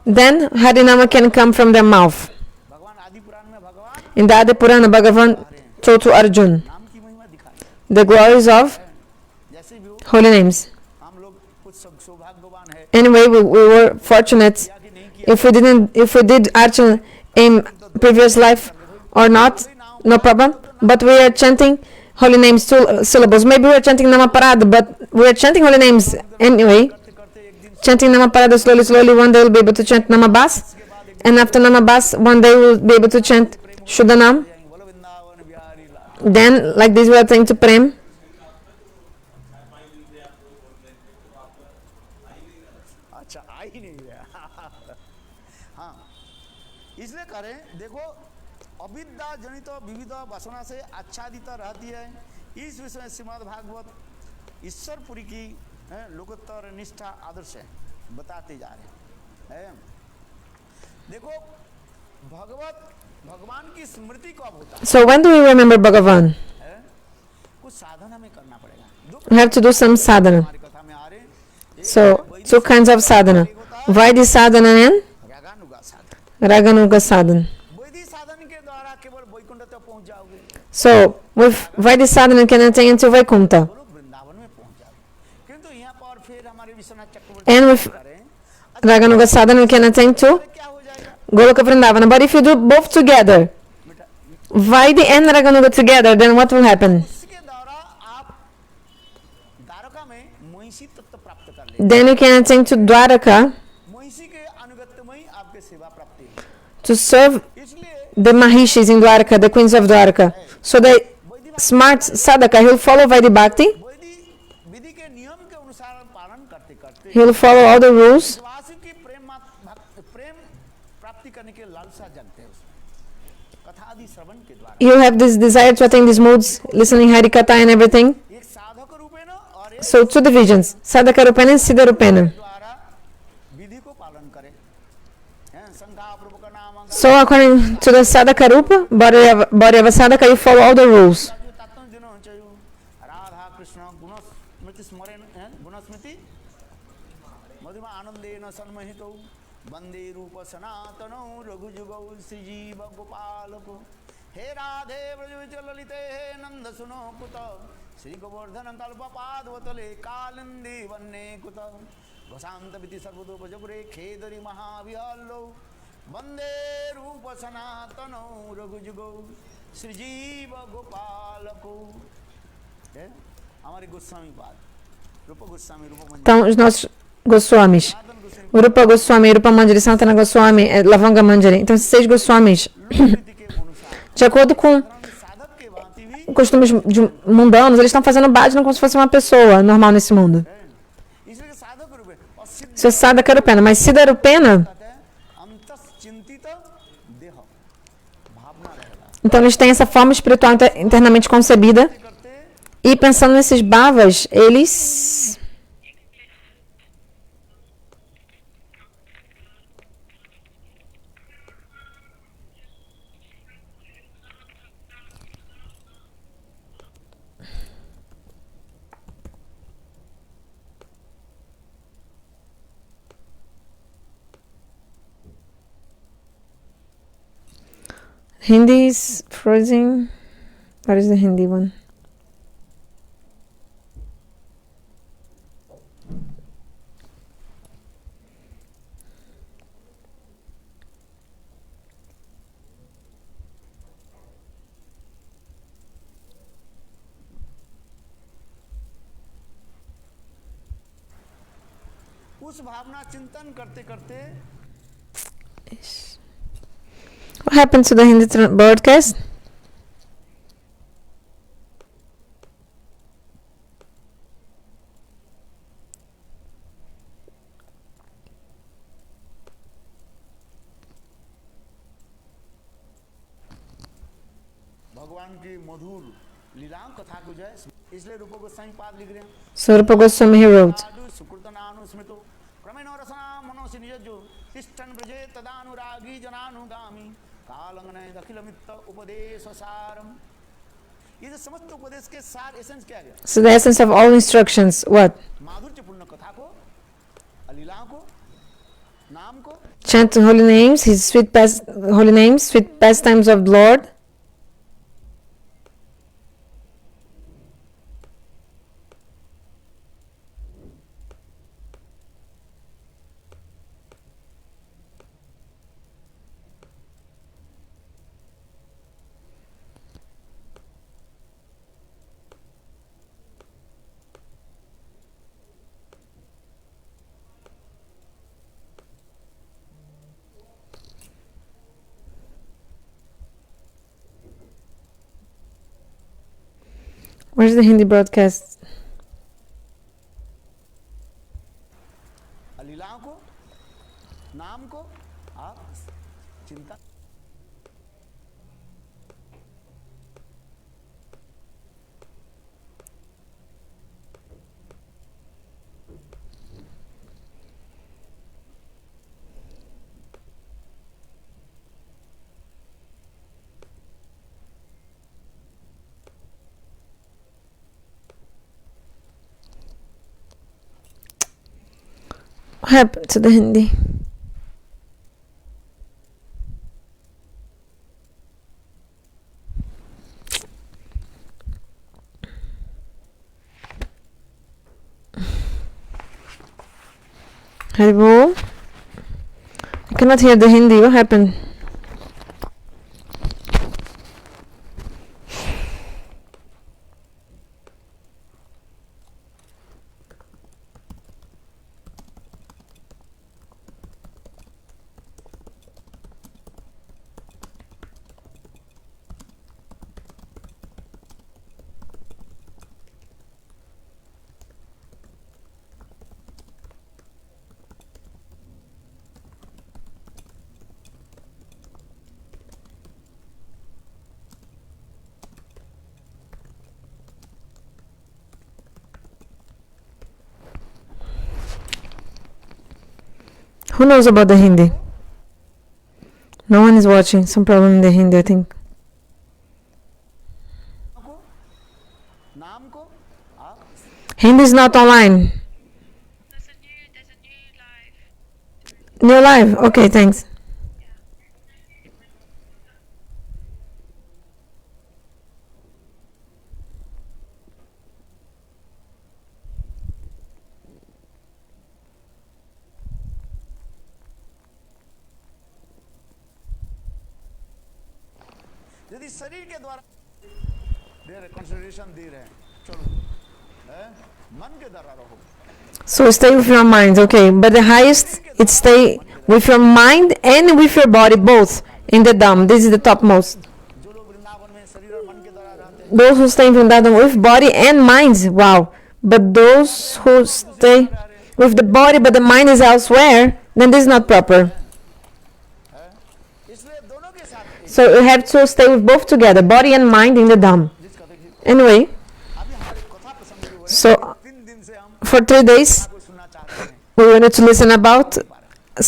then Harinama can come from their mouth. भगवान आदि पुराण में भगवान In the Adi Purana, Bhagavan told to Arjun नाम की महिमा दिखाई. the glories of जैसे भी हो holy names. हम लोग कुछ सौभाग्यवान है Anyway, we were fortunate या कि नहीं किया if we did Arjun in previous life or not, no problem. But we are chanting holy names, two syllables. Maybe we are chanting Namaparad, but we are chanting holy names anyway. करते करते एक दिन Chanting Namaparada slowly, one day we'll be able to chant Namabas. And after Namabas, one day we'll be able to chant Shuddhanam. बोलो वृंदावन बिहारी लाल. Then, like this, we are saying to Prem. अच्छा आ ही नहीं गया. हाँ इसलिए करें देखो अविद्या जनित विविध वासना से आच्छादित रहती है. इस विषय में श्रीमद् भागवत ईश्वरपुरी की लोकोत्तर निष्ठा आदर्श है बताते जा रहे हैं. देखो भगवान की स्मृति कब होता So when do we remember Bhagavan? है साधना में करना पड़ेगा। We have to do some sadhana. हमारी कथा में आ रहे हैं। So, two kinds of sadhana. Vaidhi sadhana and रागानुगा Sadhana. Raganuga sadhana. वैदिक साधन के द्वारा केवल वैकुंठ तक पहुंच जाओगे। So, with Vaidhi sadhana you can attain into Vaikuntha. लोग वृंदावन में पहुंच जाओगे। किंतु यहाँ पर फिर हमारे विश्वनाथ चक्रवर्ती And with Raganuga sadhana you can attain to क्या हो जाएगा? Goloka Vrindavana. But if you do both together, Vaidhi and Raganuga together, then what will happen? उसके द्वारा आप द्वारका में महिषी तत्व प्राप्त कर ले। Then you can attain to Dwaraka महिषी के अनुगत्य में ही आपके सेवा प्राप्ति है। to serve इसलिए the Mahishis in Dwaraka, the queens of Dwaraka. So the smart sadhaka, he will follow Vaidhi Bhakti, वैदिक विधि के नियम के अनुसार पालन करते करते he will follow all the rules. ब्रजवासी की प्रेम प्राप्ति करने के लालसा जगते हैं उसमें कथा आदि श्रवण के द्वारा। You have this desire to attain these moods, listening hari-katha and everything. एक साधक रूपेण और एक So two divisions, sadhaka rupena and siddha rupena. द्वारा विधि को पालन करे। हैं संघा प्रभु का नाम So according to the sadhaka rupa, body of a sadhaka, you follow all the rules. जो तत्व दिनो चाहिए राधा कृष्ण गुण स्मृति स्मरण गुण स्मृति मधुमा आनंदेन सन्मोहितो वंदे रूप सनातनो रघुजुगौ श्रीजीव गोपालको हे राधे व्रज ललिते हे नंद सुनो कुत श्री गोवर्धन कल्पपादवतले कालिंदी वन्ने कुत वसांत विधि सर्वदोपजपुरे खेदरी महाविहल्लो वंदे रूप सनातनो रघुजुगौ श्रीजीव गोपालको। हमारे गोस्वामी पाद रूप गोस्वामी रूप Então, os nossos Goswamis, Rupa Gosvami, Rupa Manjari, Sanatana Goswami, Lavanga Manjari. Então, esses 6 Goswamis, de acordo com costumes mundanos, eles estão fazendo bhajana como se fosse uma pessoa normal nesse mundo. Isso é sadhaka rupena, mas siddha rupena, então eles têm essa forma espiritual internamente concebida e pensando nesses bhavas, eles Hindi is freezing. What is the Hindi one? उस भावना चिंतन करते करते What happened to the Hindi broadcast? भगवान की मधुर लीलाओं कथा को जाए इसलिए रूप गोस्वामी पाद लिख रहे हैं। So Rupa Goswami he wrote. सुकृतनानुस्मृतो क्रमेण रसना मनोसि निजज्जो तिष्ठन् ब्रजे तदानुरागी जनानुगामी कालंगने अखिलमित्त उपदेश सारम। ये जो समस्त उपदेश के सार एसेंस क्या है? So the essence of all instructions, what? माधुर्यपूर्ण कथा को, लीलाओं को, नाम को, Chant holy names, his holy names, sweet pastimes of the Lord. Where's the Hindi broadcast? लीलाओं को, नाम को आप चिंता What happened to the Hindi? Haribol? I cannot hear the Hindi. What happened? Who knows about the Hindi? No one is watching. Some problem in the Hindi, I think. Hindi is not online. There's a new New live? Okay, thanks. यदि शरीर के द्वारा दे रहे consideration दे रहे हैं चलो मन के द्वारा रहो. So stay with your mind, okay. But the highest, it stay with your mind and with your body, both in the Dham. This is the topmost. जो लोग वृंदावन में शरीर और मन के द्वारा रहते हैं Those who stay in Vrindavan with body and minds, wow. But those who stay with the body but the mind is elsewhere, then this is not proper. इसलिए दोनों के साथ So you have to stay with both together, body and mind in the Dham. जिसका देखिए Anyway, अभी हमारे कथा प्रसंग में हुए so 3 दिन से हम for 3 days, को सुनना चाहते हैं we wanted to listen about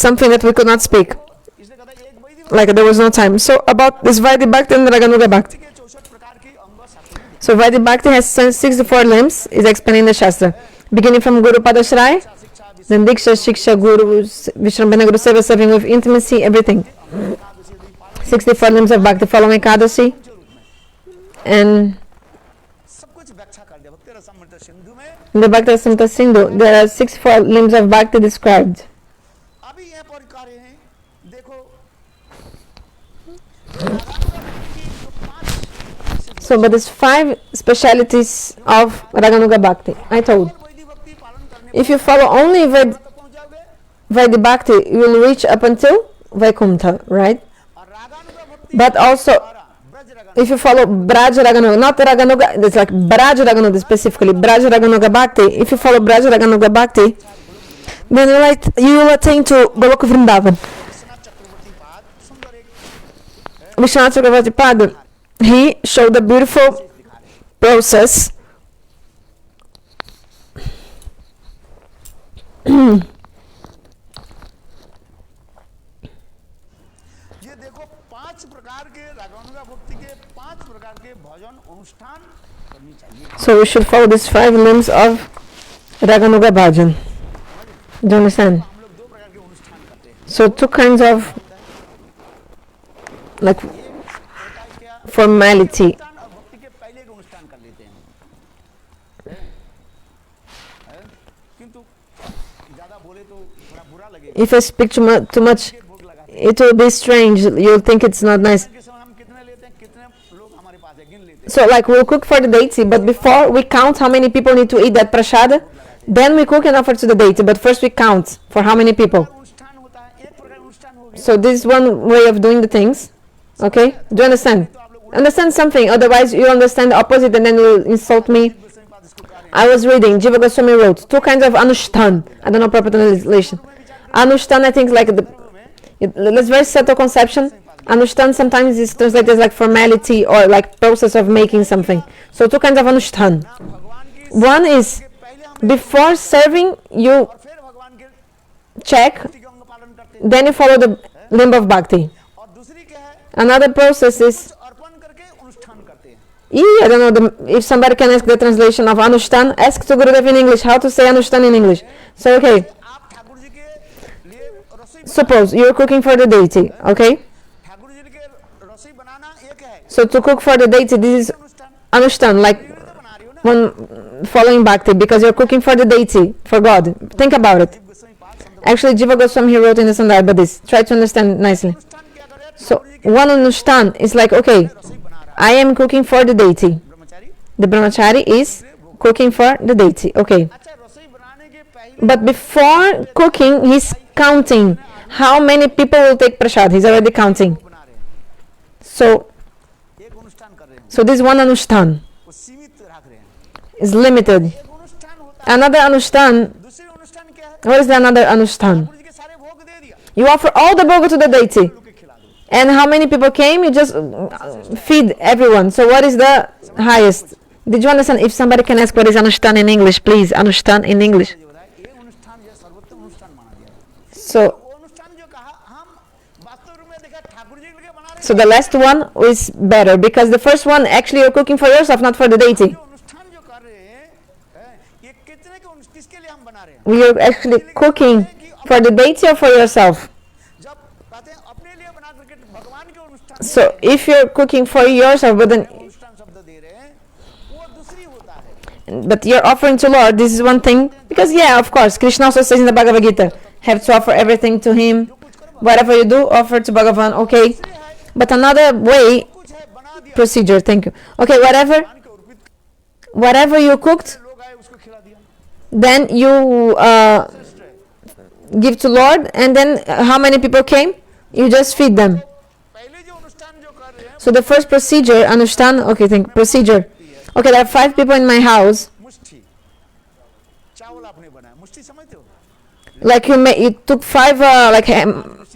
something that we could not speak. इसलिए कहता है एक वैदिक Like there was no time. So about this Vaidhi Bhakti and Raganuga Bhakti. के 64 प्रकार की अंग शास्त्र में So Vaidhi Bhakti has 64 limbs, is explained in the Shastra. Beginning from Guru Padashraya, शिक्षा then Diksha, Shiksha, Guru, Vishrambhana Guru Seva, serving with intimacy, everything. 64 limbs of Bhakti following Ekadasi. And सब कुछ व्याख्या कर दिया भक्ति रसामृत सिंधु में. in the Bhakti Rasamrita Sindhu, there are 64 limbs of Bhakti described. अभी यहाँ पर कार्य हैं देखो So, but there's 5 specialities of Raganuga Bhakti. I told. वैदिक भक्ति पालन करने If you follow only तक पहुंच जाओगे Vaidhi Bhakti, you will reach up until Vaikuntha, right? और रागानुगा भक्ति But also, द्वारा Braj रगन if you follow Braj Raganuga, not Raganuga, it's like Braj Raganuga specifically, Braj Raganuga Bhakti. If you follow Braj Raganuga Bhakti, then you will attain to Goloka Vrindavan. Vishwanath चक्रवर्ती पाद सुंदर एक Vishwanath Chakravarti Pad, he showed a beautiful process. ये देखो 5 प्रकार के रागानुगा भक्ति के 5 प्रकार के भजन अनुष्ठान करनी चाहिए. So we should follow these 5 limbs of Raganuga Bhajan. Do you understand? हम लोग 2 प्रकार के अनुष्ठान करते हैं. So 2 kinds of like होता है क्या formality. अनुष्ठान और भक्ति के पहले एक अनुष्ठान कर लेते हैं. किंतु ज्यादा बोले तो थोड़ा बुरा लगेगा. If I speak too much, भोग लगा it will be strange. You'll think it's not nice. के समय हम कितने लेते हैं कितने लोग हमारे पास है गिन लेते हैं. So like we'll cook for the deity, but before we count how many people need to eat that prasad, then we cook and offer to the deity. But first we count for how many people. अनुष्ठान होता है एक प्रकार अनुष्ठान हो गया. So this is one way of doing the things. Okay? Do you understand? Understand something, otherwise you understand the opposite and then you'll insult me. Goswami पाद इसको कार्य I was reading, Jiva Gosvami wrote 2 kinds of anushtan. I don't know proper translation. Anushtan, I think, like that's very subtle conception. Anushtan sometimes is translated as like formality or like process of making something. So 2 kinds of anushtan. भगवान की One is पहले हम before serving, you और फिर भगवान के check, भक्ति के अंग पालन करते हैं. then you follow the limb of bhakti. और दूसरी क्या है Another process is, अर्पण करके अनुष्ठान करते हैं. I don't know if somebody can ask the translation of anushtan. Ask to Gurudev in English how to say anushtan in English. So okay, आप ठाकुर जी के Suppose you're cooking for the deity, okay? Thakur ji के रसोई बनाना एक है, So to cook for the deity, this is अनुष्ठान anushthan, like तो बना रही हो ना. one following bhakti, because you're cooking for the deity, for God. Think about it. जीव गोस्वामी पाठ संत Actually, Jiva Gosvami he wrote in the Sandarbha this. Try to understand nicely. अनुष्ठान क्या करे, So ठाकुर जी के one anushthan is like, okay, रसोई बना रहा I am cooking for the deity. है ब्रह्मचारी. The brahmachari is cooking for the deity, okay. अच्छा, रसोई बनाने के पहले But before cooking, he's counting how many people will take prasad. He's already counting. बना रहे हैं, So, एक अनुष्ठान कर रहे हैं, so this one anushthan वो सीमित रख रहे हैं. is limited. एक अनुष्ठान होता है, Another anushthan, दूसरी अनुष्ठान क्या है, what is the another anushthan? Thakur ji के सारे भोग दे दिया, You offer all the bhoga to the deity. लोग के खिला दो. And how many people came? You just feed everyone. So what is the highest? Did you understand? If somebody can ask what is anushthan in English, please. Anushthan in English. ये बताया, ये अनुष्ठान जो सर्वोत्तम अनुष्ठान माना गया है. So, वो अनुष्ठान जो कहा, हम वास्तव रूप में देखा ठाकुर जी के बना रहे so the last one is better because the first one actually you're cooking for yourself, not for the deity. जो अनुष्ठान जो कर रहे हैं, ये कितने के किसके लिए हम बना रहे हैं. We are actually cooking for the deity or for yourself. जब कहते हैं अपने लिए बना करके भगवान के अनुष्ठान So if you're cooking for yourself, but then अनुष्ठान शब्द दे रहे हैं, वो दूसरी होता है. but you're offering to Lord, this is one thing. Because yeah, of course, Krishna also says in the Bhagavad Gita, have to offer everything to him. Whatever you do, offer to Bhagavan, okay. But another way, कुछ है बना दिया, procedure, thank you. Okay, भगवान के अर्पित whatever you cooked, लोग आए उसको खिला दिया. then you श्रेष्ठ है. give to Lord, and then how many people came? You just feed them. पहले जो अनुष्ठान जो कर रहे हैं, So the first procedure, understand? Okay, think procedure. Okay, there are 5 people in my house. मुष्ठी चावल आपने बनाया, मुष्ठी समझते हो, Like you took 5 like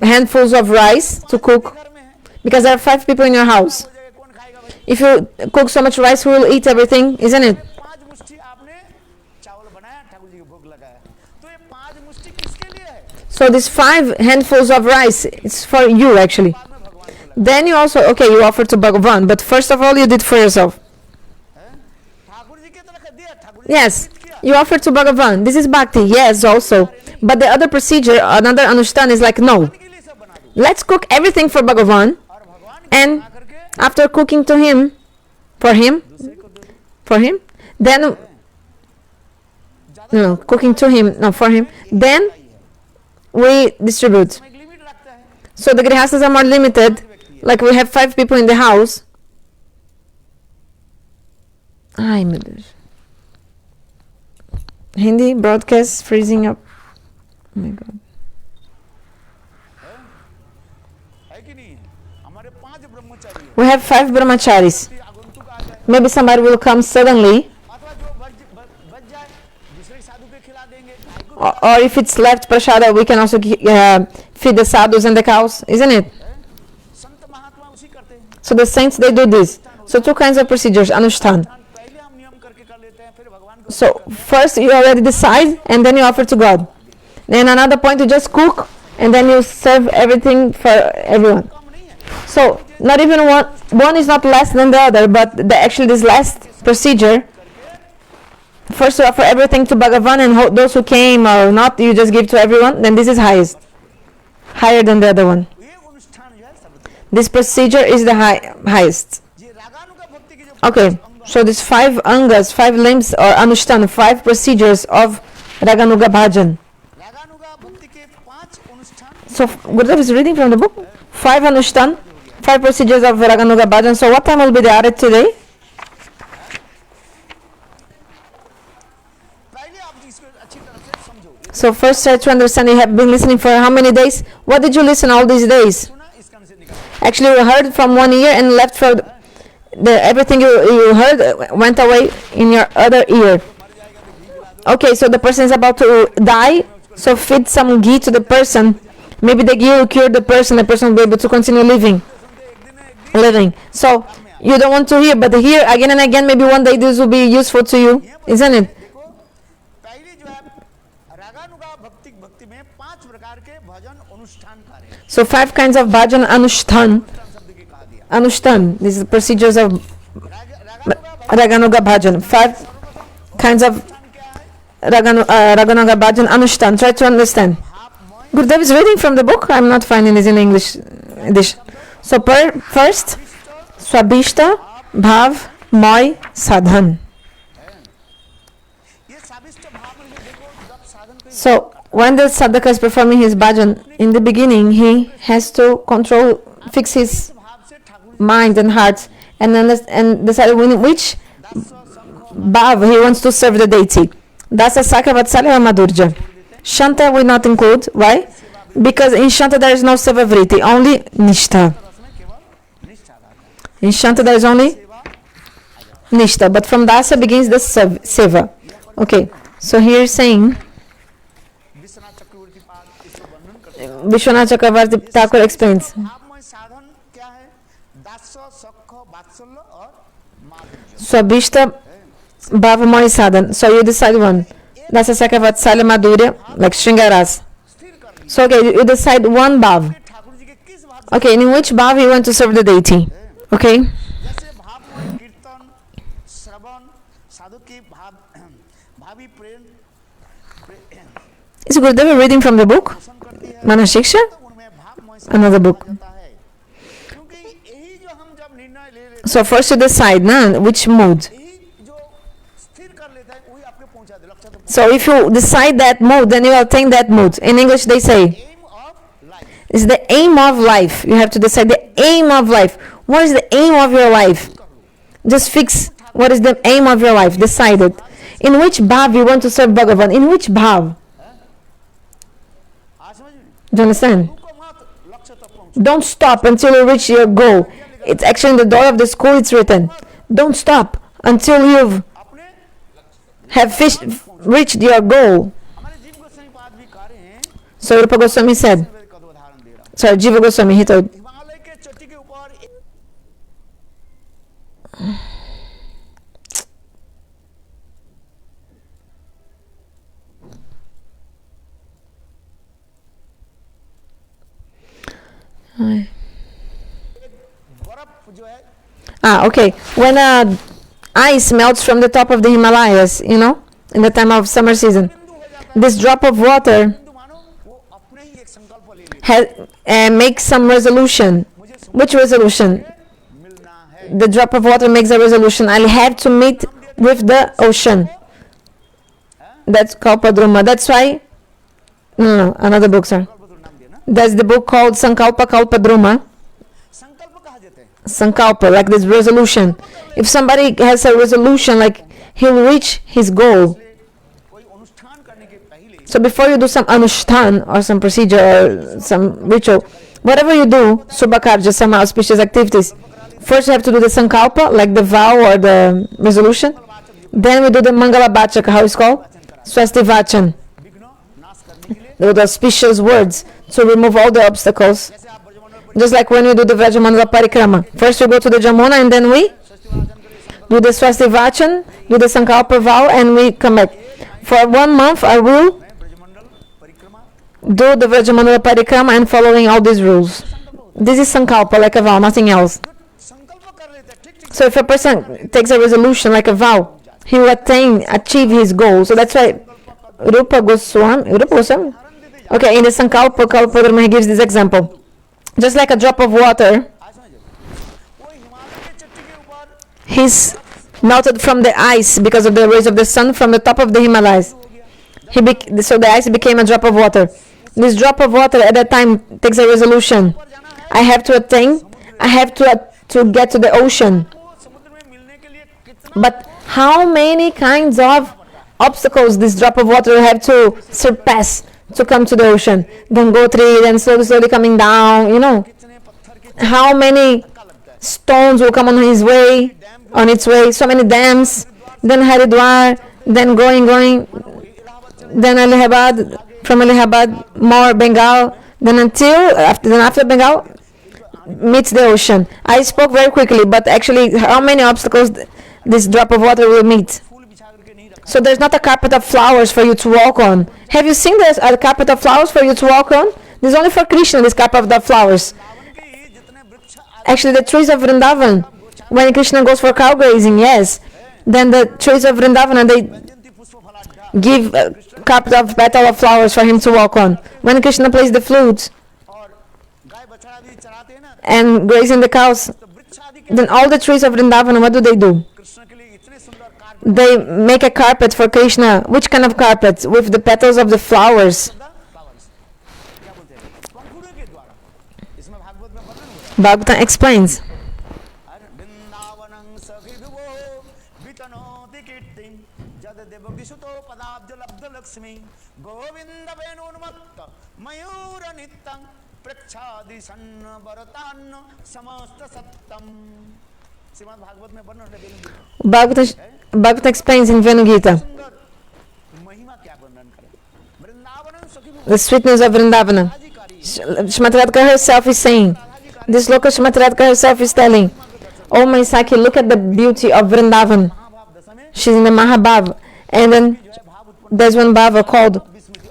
handfuls of rice to cook घर में है, because there are 5 people in your house. हो जाएगा, कौन खाएगा भाई. If you cook so much rice, who will eat everything, isn't it? 5 मुष्ठी आपने चावल बनाया, ठाकुर जी को भोग लगाया, तो ये 5 मुष्ठी किसके लिए है, So these 5 handfuls of rice, it's for you actually. बाद में भगवान को लगा. Then you also, okay, you offer to Bhagavan, but first of all you did for yourself. Thakur ji की तरफ दिया, ठाकुर जी Yes, ने किया. you offer to Bhagavan. This is bhakti, yes, also. But the other procedure, another anushthan is like, no, के लिए सब बना दो, let's cook everything for Bhagavan, और भगवान के and बना करके after cooking to him, for him, दूसरे को दे दो. for him, then, no, cooking to him, no, for him, then we distribute. एक लिमिट रखता है. So the grihastas are more limited, like we have 5 people in the house. Ay, meu Deus. Hindi broadcast freezing up. Oh my God. है कि नहीं, हमारे 5 ब्रह्मचारी हैं. We have 5 brahmacharis. यदि आगंतुक आ जाए, Maybe somebody will come suddenly, अथवा जो बच जाए दूसरे साधु के खिला देंगे, गाय को or if it's left prasada, we can also feed the sadhus and the cows, isn't it? संत महात्मा उसी करते हैं. So the saints, they do this. So 2 kinds of procedures, anushthan. पहले हम नियम करके कर लेते हैं, फिर भगवान को So first you already decide, and then you offer to God. Then another point, you just cook, and then you serve everything for everyone. कम नहीं है. So not even one is not less than the other, but actually this last procedure, first you offer everything to Bhagavan, and those who came or not, you just give to everyone. Then this is higher than the other one. ये अनुष्ठान जो है सर्वोत्तम. This procedure is the highest. ये रागानुगा भक्ति की जो Okay, so these 5 angas, 5 limbs or anushthan, 5 procedures of Raganuga Bhajan. रागानुगा भक्ति के 5 अनुष्ठान So Gurudev is reading from the book. 5 anushthan, 5 procedures of Raganuga Bhajan. So what time will be the audit today? पहले आप इसको अच्छी तरह से समझो. So first try to understand, you have been listening for how many days? What did you listen all these days? सुना, इस कान से निकालो. Actually you heard from one ear and left for everything you heard went away in your other ear. Okay, so the person is about to die, so feed some ghee to the person. Maybe the ghee will cure the person will be able to continue living. So you don't want to hear, but hear again and again, maybe one day this will be useful to you, isn't it? देखो, पहली जो है रागानुगा भक्ति में 5 प्रकार के भजन अनुष्ठान कार्य हैं. So 5 kinds of bhajan anushtan. शब्द के कहा दिया. Anushtan, this is the procedures of रागानुगा Raganuga Bhajan. 5 kinds of भजन क्या है? Raganuga Bhajan Anushtan. Try to understand. आप Gurudev is reading from the book. I'm not finding this in English edition. So first, Swabhishta, Bhav, Moy, Sadhan. ये स्वाभिष्ट भाव में देखो जब साधन कोई So when the sadhaka is performing his bhajan, in the beginning he has to fix his भाव से Thakur mind and heart and decide in which bhav he wants to serve the deity. Dasa, Sakha, Vatsalya or Madhurja. Shanta we not include. Why? Because in Shanta there is no Seva-vritti, only Nishtha. रस में केवल निष्ठा आता है In Shanta there is only Nishtha, but from Dasa begins the Seva. Okay, so here is saying, Vishwanath चक्रवर्ती पाद इसको वर्णन करते हैं Vishwanath Chakravarti Thakur explains. भावमय साधन क्या है दास्य सख वात्सल्य और माधुर्य Swabhishta, Bhava, Moy, Sadhan. So you decide one. Dasa, Sakha, Vatsalya, Madhurya, like Shringaras. स्थिर कर लिया So okay, you decide one bhav. Thakur ji के किस भाव Okay, in which bhav you want to serve the deity. Okay. जैसे भावमय कीर्तन श्रवण साधु की भावी प्रेम Is Gurudev reading from the book? पोषण करती है Manah-shiksha? तो उनमें भावमय Another book. जाता है क्योंकि यही जो हम जब निर्णय ले लेते So first you decide, which mood. हैं यही जो स्थिर कर लेता है वही आपके पहुंचा दे लक्ष्य तक So if you decide that mood, then you will attain that mood. In English they say, aim of life it's the aim of life. You have to decide the aim of life. What is the aim of your life? Just fix what is the aim of your life. Decide it. In which bhav you want to serve Bhagavan? In which bhav? आज समझ में Do you understand? को मत लक्ष्य तक पहुंच Don't stop until you reach your goal. It's actually in the door of the school it's written. Don't stop until you've अपने reached your goal. हमारे जीव गोस्वामी पाद भी कह रहे हैं So Rupa Gosvami said, का उदाहरण दे रहा हूं sorry, Jiva Gosvami, he told, Himalaya के चोटी के ऊपर बर्फ जो है okay, when ice melts from the top of the Himalayas, in the time of summer season, this drop of water Hindu मानो वो अपने ही एक संकल्प ले लेते makes some resolution. Which resolution? मिलना है The drop of water makes a resolution. I'll have to meet with the ocean. That's called Padruma. That's why, no, another book, sir. संकल्प नाम दिया ना There's the book called Sankalpa Kalpadruma. संकल्प कहा जाते हैं Sankalpa, like this resolution. If somebody has a resolution, like he'll reach his goal. कोई अनुष्ठान करने के पहले So before you do some anushtan or some procedure or some ritual, whatever you do, subhakarja, some auspicious activities, first you have to do the sankalpa, like the vow or the resolution. Then we do the Mangalabhachaka, how it's called? Swasti Vachan, विघ्न नाश करने के लिए the auspicious words to remove all the obstacles. जैसे आप Brajmandal Just like when we do the Vrajavasis parikrama. First we go to the Jamuna and then we do the Swasti Vachan, do the Sankalpa vow and we come back. For 1 month I will Brajmandal परिक्रमा do the Vrajavasis parikrama and following all these rules. This is Sankalpa, like a vow, nothing else. संकल्प कर लेते हैं ठीक ठीक So if a person takes a resolution like a vow, he will achieve his goal. So that's why Rupa Goswami? Okay, in the Sankalpa Kalpadharma he gives this example. Just like a drop of water, आज समझो वो हिमालय के चट्टी के ऊपर he's melted from the ice because of the rays of the sun from the top of the Himalayas. So the ice became a drop of water. This drop of water at that time takes a resolution. I have to get to the ocean. वो समुद्र में मिलने के लिए कितना But how many kinds of obstacles this drop of water will have to surpass to come to the ocean? Gangotri, then slowly coming down, कितने पत्थर के How many धक्का लगता है stones will come on its way, so many dams, then Haridwar, then going, then Allahabad, from Allahabad, more Bengal, then after Bengal, meets the ocean. I spoke very quickly, but actually how many obstacles this drop of water will meet? फूल बिछा करके नहीं रखा So there's not a carpet of flowers for you to walk on. Have you seen there's a carpet of flowers for you to walk on? There's only for Krishna this carpet of flowers. Ravan के ही जितने वृक्ष Actually the trees of Vrindavan, when Krishna goes for cow grazing, yes, then the trees of Vrindavan, they जयंती पुष्प फलाढ्य give a cup of petal of flowers for him to walk on. When Krishna plays the flute और गाय बछड़ा भी चराते हैं ना, and grazing the cows, तो वृक्ष आदि के then all the trees of Vrindavan, what do? Krishna के लिए इतने सुंदर carpet They make a carpet for Krishna. Which kind of carpet? With the petals of the flowers. Flowers क्या बोलते हैं, पंखुड़ियों के द्वारा। इसमें भागवत में वर्णन हुआ है। Bhagavatam explains. वृंदावनं सखी विभो वितनोति कीर्तिं जद देवकीसुतो पदाब्ज लब्ध लक्ष्मी गोविंद वेणुन्मत्त मयूर नित्यं प्रच्छादि सन्न वरतान्न समस्त सत्तम। श्रीमद् भागवत में वर्णन है। Bhagavatam explains in Venugita सुंदर महिमा क्या वर्णन करें। वृंदावनं सखी विभो the sweetness of Vrindavana. Shrimati Radhika herself is saying, this sloka Shrimati Radhika herself is telling, oh my Saki, look at the beauty of Vrindavan. महाभाव दशा में She's in the Mahabhav. And then there's one bhava called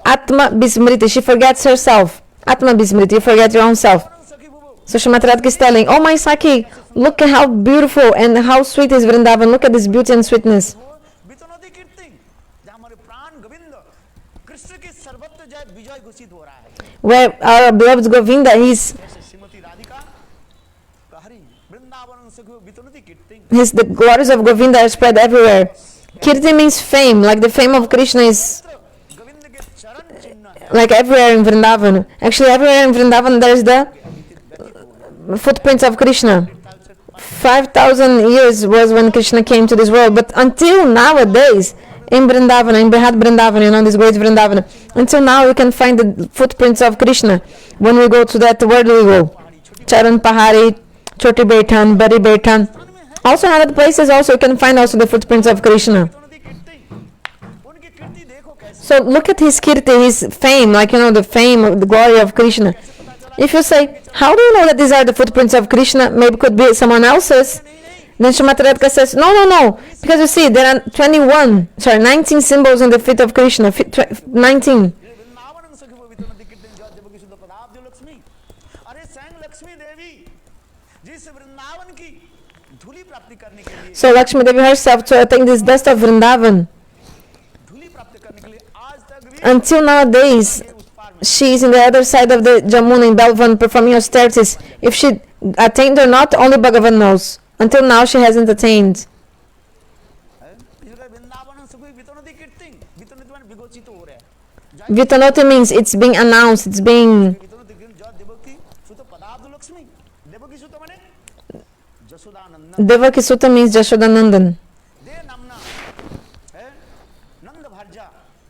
Atma Bismriti. She forgets herself. Atma Bismriti, you forget your own self. सखी विभो So Shrimati Radhika is telling, oh my Saki, look at how beautiful and how sweet is Vrindavan. Look at this beauty and sweetness. वितनोति कीर्तिं जहाँ हमारे प्राण गोविंद कृष्ण की सर्वत्र जय विजय घोषित हो रहा है। Where our beloved Govinda, जैसे श्रीमती राधिका का हरि वृंदावन सखी वितनोति कीर्तिं the glories of Govinda are spread everywhere. Kirti means fame, like the fame of Krishna is Govind के चरण चिन्ह है। like everywhere in Vrindavan. Actually, everywhere in Vrindavan there is the footprints of Krishna. 5,000 years was when Krishna came to this world, but until nowadays, in Vrindavan, in Brihad Vrindavan, this great Vrindavan, until now we can find the footprints of Krishna. When we go to that worldly world, Charan Pahari, Choti Baitan, Bari Baitan, also in other places also you can find also the footprints of Krishna. वितनोति कीर्तिं उनकी कीर्ति देखो कैसे So look at his kirti, his fame, like the fame of the glory of Krishna. If you say, how do you know that these are the footprints of Krishna? Maybe it could be someone else's. Then Shrimati Radhika says, no, because you see, there are 19 symbols in the feet of Krishna, 19. Vrindavan सखी वो वितनोति कीर्तिं जय देवकी सुतो पदाब्ज लक्ष्मी। अरे स्वयं लक्ष्मी देवी जिस वृंदावन की धूली प्राप्ति करने के लिए So Lakshmi Devi herself to attain this dust of Vrindavan. धूली प्राप्त करने के लिए आज तक भी Until nowadays, उस पार में she is in the other side of the Jamuna in Belvan performing austerities. If she attained or not, only Bhagavan knows. Until now, she hasn't attained. है। इसलिए वृंदावन सखी वितनोति कीर्तिं वितनोति माने विघोषित हो रहा है। Vitanoti means it's being announced, it's being... वितनोति कीर्तिं जय देवकी सुतो पदाब्ज लक्ष्मी। देवकी सुतो माने Jasodanandan Devaki Sutta means Jashodanandan. दे नामना है नंद भर्जा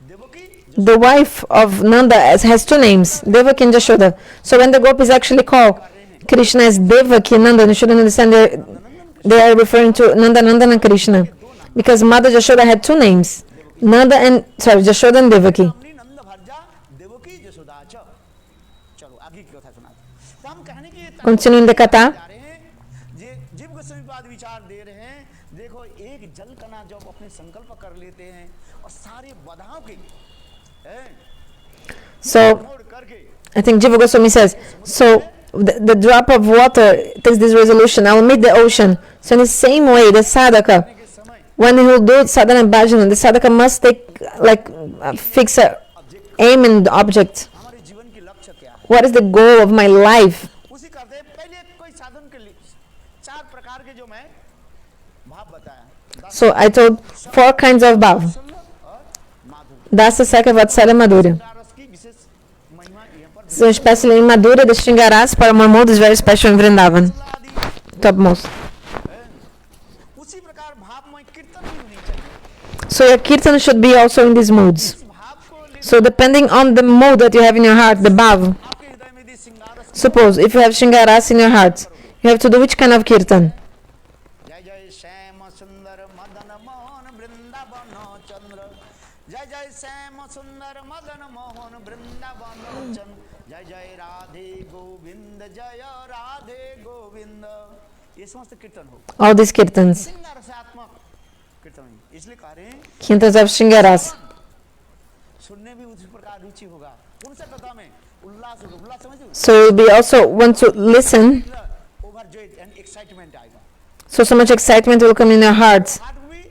Devaki The wife of Nanda has two names, Devaki and Jashoda. So when the gopis actually call Krishna as Devaki and Nanda, you shouldn't understand they are referring to Nanda Nandan and Krishna. Because Mother Jashoda had two names, Jashoda and Devaki. अपनी नंद भर्जा देवकी जसोदा च। चलो आगे की कथा सुना। तो हम कहने की Continuing the katha, जा रहे हैं जे जीव गोस्वामी पाद विचार दे रहे हैं। देखो एक जल कणा जब अपने संकल्प कर लेते हैं और सारे बाधाओं के so मोड़ करके I think Jiva Gosvami says, so the drop of water takes this resolution, I will meet the ocean. So in the same way, the sadhaka, के समय when he will do sadhana and bhajana, the sadhaka must take, fix a aim and object. हमारे जीवन की लक्ष्य क्या है What is the goal of my life? उसी करते हैं। पहले कोई साधन के लिए चार प्रकार के जो मैं भाव बताया So I told 4 kinds of bhav. और माधुर्य Dasa, Sakya, Vatsala, Madhurya. रस की विशेष महिमा यहाँ पर So especially in Madhurya, the Shringaras, Paramamod is very special in Vrindavan, आदि topmost. उसी प्रकार भाव में कीर्तन भी होनी चाहिए। So your kirtan should be also in these moods. इस भाव को ले So depending on the mood that you have in your heart, the bhav. आपके हृदय में यदि श्रृंगार रस Suppose if you have Shringaras in your heart, you have to do which kind of kirtan? जय जय श्याम सुंदर मदन मोहन वृंदावन चंद्र जय जय श्याम सुंदर मदन मोहन वृंदावन चंद्र जय जय राधे गोविंद जय राधे गोविंद। ये समस्त कीर्तन हो All these kirtans, श्रृंगार रसात्मक कीर्तन है। इसलिए कह रहे हैं kirtans of Shringaras. सुनने भी उसी प्रकार रुचि होगा। कौन सा कथा में उल्लास होगा। उल्लास समझो So you'll be also want to listen. Overjoyed and excitement आएगा। So much excitement will come in your hearts. Heart भी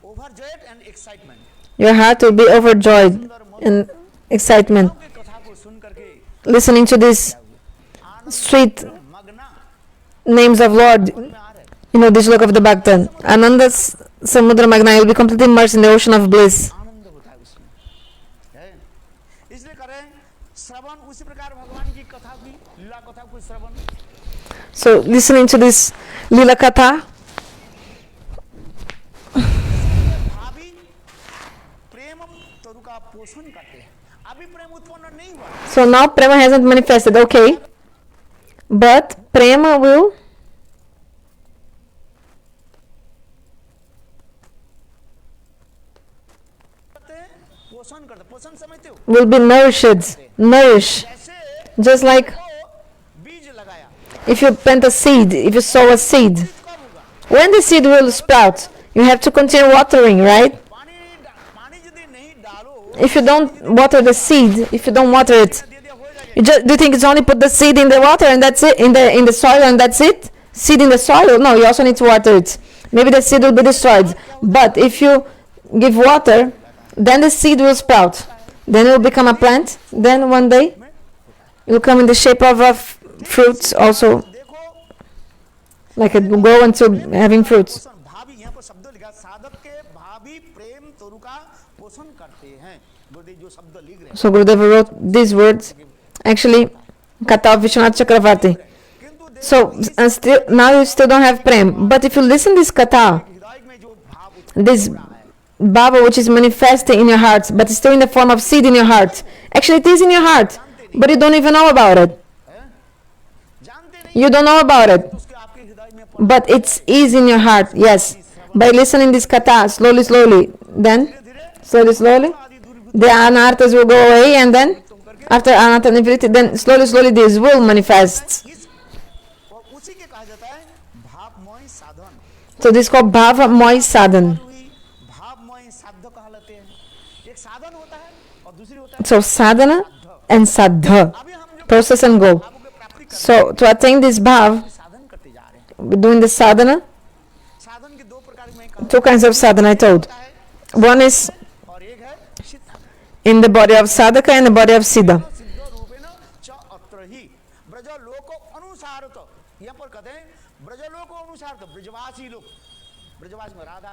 overjoyed and excitement your heart will be overjoyed in excitement, के कथा को सुन करके listening to these sweet मगना names of Lord. में आ रहे You know, this look of the Bhaktan. Ananda Samudra Magna, you'll be completely immersed in the ocean of bliss. आनंद होता है उसमें, है इसलिए करें श्रवण उसी प्रकार भगवान की कथा की लीला कथा को श्रवण So, listening to this Lila Katha, भाभी प्रेम तरु का पोषण करते हैं, अभी प्रेम उत्पन्न नहीं हुआ, so now Prema hasn't manifested, okay, but Prema will पोषण समझते हो, be nourished, जैसे just like वो बीज लगाया, if you plant a seed, if you sow a seed, कब होगा, when the seed will sprout, you have to continue watering, right? पानी यदि नहीं डालो, If you don't water the seed, if you don't water it, दे दिया हो जाएगा, you just do you think it's only put the seed in the water and that's it, in the soil and that's it? Seed in the soil? No, you also need to water it. Maybe the seed will be destroyed, but if you give water, then the seed will sprout. Then it will become a plant. Then one day it will come in the shape of fruits also, देखो like it will grow into having fruits. पोषण भाभी यहाँ पर शब्द लिखा, साधक के भाभी प्रेम तरु का पोषण करते हैं, गुरुदेव जो शब्द लिख रहे हैं, So Gurudev wrote these words, actually, Katha of Vishwanath Chakravarti. किंतु So and still now you still don't have prem, but if you listen this Katha, हृदय में जो भाव उत्पन्न this हो रहा है, Baba which is manifesting in your heart, but it's still in the form of seed in your heart. Actually, it is in your heart, but you don't even know about it. जानते नहीं You don't know about it, उसके आपके हृदय में but it is in your heart. Yes, by listening this Katha slowly, then slowly, the anarthas will go away, and then after anartha nivritti, then slowly this will manifest. इस और उसी के कहा जाता है भावमय साधन, So this is called Bhava Moy Sadhan. हुई भावमय साध्य कहलाते हैं, एक साधन होता है और दूसरी होता है So sadhana and saddha, अभी हम जो process and goal. भावों की प्राप्ति कर So to attain this bhav, साधन करते जा रहे हैं, doing the sadhana, साधन के दो प्रकार में कहा two kinds of sadhana I told. है, One is और एक है सिद्ध, in the body of sadhaka and the body of siddha. सिद्ध रूपेण च अत्र ही ब्रज लोक अनुसार, तो यहाँ पर कहते हैं ब्रज लोक अनुसार, तो ब्रजवासी लोग, ब्रजवासी में राधा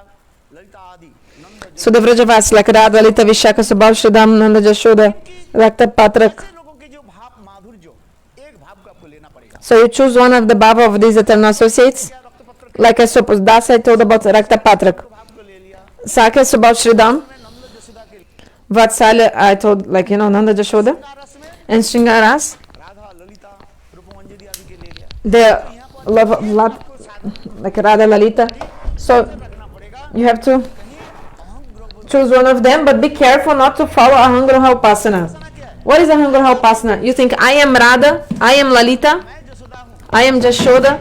ललिता आदि नंद So the Vrajavasis like Radha, Lalita, Vishaka, Subal, Shridham, Nanda, Jashoda, Rakta, Patrak. ऐसे लोगों के जो भाव माधुर्य, एक भाव को आपको लेना पड़ेगा, So you choose one of the bhava of these eternal associates. क्या रक्त पत्र Like I suppose, Das I told about Rakta, Patrak. भाव को ले लिया, Sakya, Subal, Shridham. मैं नंद जसोदा के Vatsalya I told, like, you know, Nanda, Jashoda. रस में And Shringaras, राधा ललिता रूपमंजरी आदि के ले लिया, the love of love, like Radha, Lalita. So रखना पड़ेगा, you have to choose one of them, but be careful not to follow Ahangraha Upasana. What is Ahangraha Upasana? You think, I am Radha, I am Lalita, मैं जसोदा हूँ, I am Jashoda,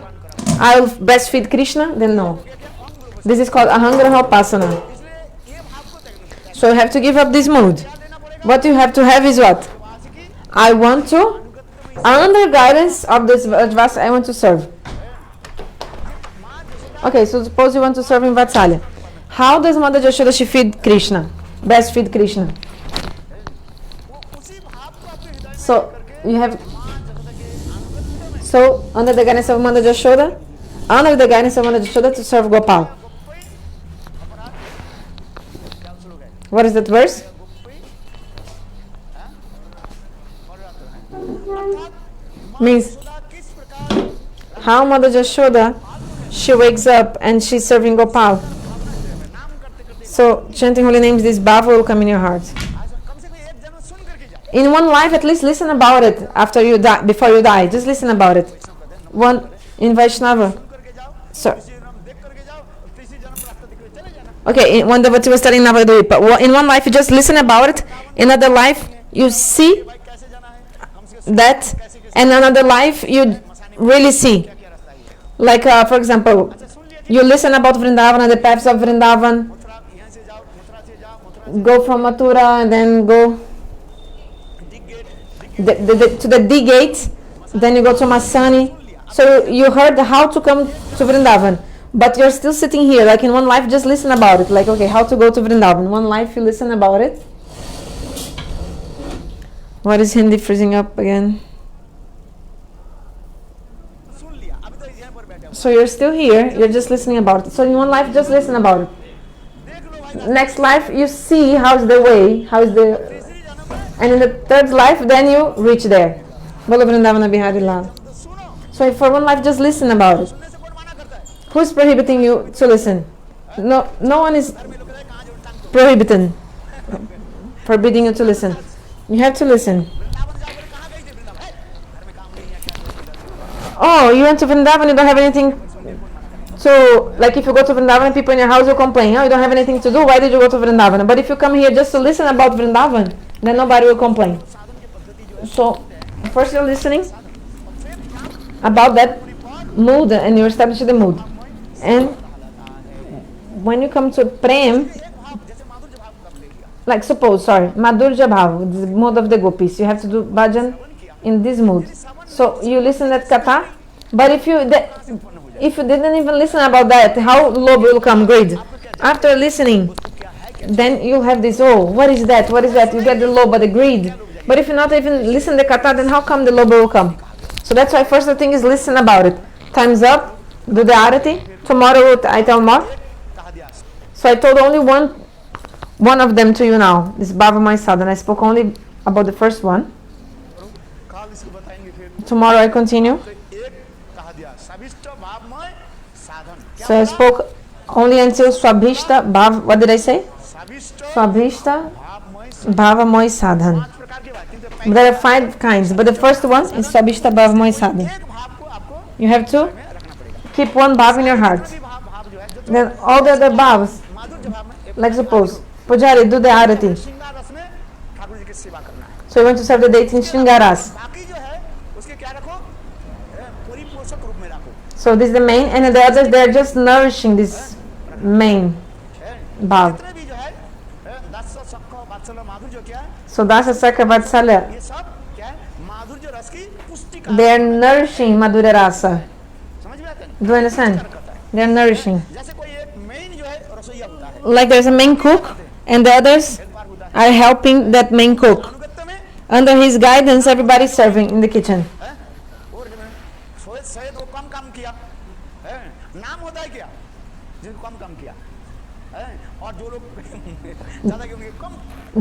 I'll breastfeed Krishna? Then no. This is called Ahangraha Upasana. इसलिए ये भाव को त्यागना पड़ेगा, So you have to give up this mood. लेना पड़ेगा, What you have to have is what? वासी की I want to, under guidance of this Vrajavasis, I want to serve. Okay, so suppose you want to serve in Vatsalya. How does Mother Jashoda she feed Krishna? Breastfeed Krishna. वो उसी भाव को आपके हृदय में So you have, मां जगत के अनुगत्य में so under the guidance of Mother Jashoda, under the guidance of Mother Jashoda to serve Gopal. गोपी अपराध क्या शुरू है, What is that verse? गोपी हाँ और अर्थात Means सदा किस प्रकार how Mother Jashoda she wakes up and she's serving Gopal. नाम करते करते So chanting holy names, this bhava will come in your heart. आज कम से कम एक जन्म सुन करके जाओ, In one life, at least listen about it after you die, before you die. Just listen about it. One in Vaishnava. सुन करके जाओ, So, तीसरी जन्म देख करके जाओ, तीसरी जन्म रास्ता दिख के चले जाना, okay, one devotee was studying Navadvip, but in one life you just listen about it. In another life you see भाई कैसे जाना है, हमसे that, and another life you really see. क्या रास्ता है, Like for example, you listen about Vrindavan and the paths of Vrindavan. Mathura यहाँ से जाओ, मथुरा से जाओ, Mathura Go from Mathura and then go दिग gate to the D gate. Then you go to Masani. So you heard how to come to Vrindavan. But you're still sitting here, like in one life, just listen about it. Like, okay, how to go to Vrindavan. One life, you listen about it. What is Hindi freezing up again? सुन लिया, अभी तो यहाँ पर बैठे हो। So you're still here, you're just listening about it. So in one life, just listen about it. देख लो भाई, Next life, you see how's the way, how's the... तीसरी जन्म में And in the third life, then you reach there. Bolo Vrindavana Bihari Lal. तो सुनो, So for one life, just listen about it. सुनने से कौन मना करता है? Who's prohibiting you to listen? No one is घर में लोग कहते हैं कहाँ जो टांग दो। prohibiting, forbidding you to listen. You have to listen. Vrindavan जाओ, बोले कहाँ गई थी वृंदावन? है, घर में काम नहीं है, क्या करूँ? Oh, you went to Vrindavan, you don't have anything. So, like if you go to Vrindavan, people in your house will complain. Oh, you don't have anything to do. Why did you go to Vrindavan? But if you come here just to listen about Vrindavan, then nobody will complain. So, first you're listening about that mood, and you establish the mood. And when you come to Prem, एक भाव जैसे माधुर्य भाव का ले लिया, like suppose, Madhurya Bhav, the mood of the gopis, you have to do bhajan in this mood. So you listen at Katha, but if you didn't even listen about that, how low will come? Greed. After listening, then you'll have this, oh, what is that? What is that? You get the low, but the greed. But if you not even listen the Katha, then how come the low will come? So that's why first the thing is listen about it. Time's up, do the arati. Tomorrow I tell more. कहा दिया। So I told only one of them to you now. This Baba my sadhana. I spoke only about the first one. काल इसको बताएंगे फिर। Tomorrow I continue. तो एक कहा दिया, सविष्ट भावमय साधन। क्या So I बोला? spoke only until Swabhishta Bhav. What did I say? सविष्ट Swabhishta भावमय साधन। Bhavamoy Sadhan. पांच प्रकार की बात, किंतु There are 5 kinds, but the first one is Swabhishta Bhavamoy Sadhan. एक भाव को आपको You have to में रखना पड़ेगा। keep one Bhav in your heart. भी भाव जो है, जो Then all the other Bhavs, माधुर्य भाव में एक like suppose, Pujari, do the arati. श्रृंगार रस में ठाकुर जी की सेवा करना है। So you want to serve the deity in Shringaras. बाकी जो है उसके क्या रखो, परिपोषक रूप में रखो। So this is the main, and the others, they are just nourishing this main Bhav. जितने भी जो है दस सक्ख वात्सल्य माधुर्य जो क्या है, So Dasa Sakra Vatsalya, ये सब क्या है, माधुर्य रस की पुष्टि का they are nourishing Madhurya Rasa. समझ में आता है? Do you understand? They are nourishing. जैसे कोई एक मेन जो है रसोईया होता है, Like there's a main cook, and the others एक बार होता है are helping that main cook. अनुगत्य में Under his guidance, everybody is serving in the kitchen. है, और शायद वो कम काम किया है, नाम होता है क्या, जिनको कम काम किया है, और जो लोग ज्यादा क्यों कम,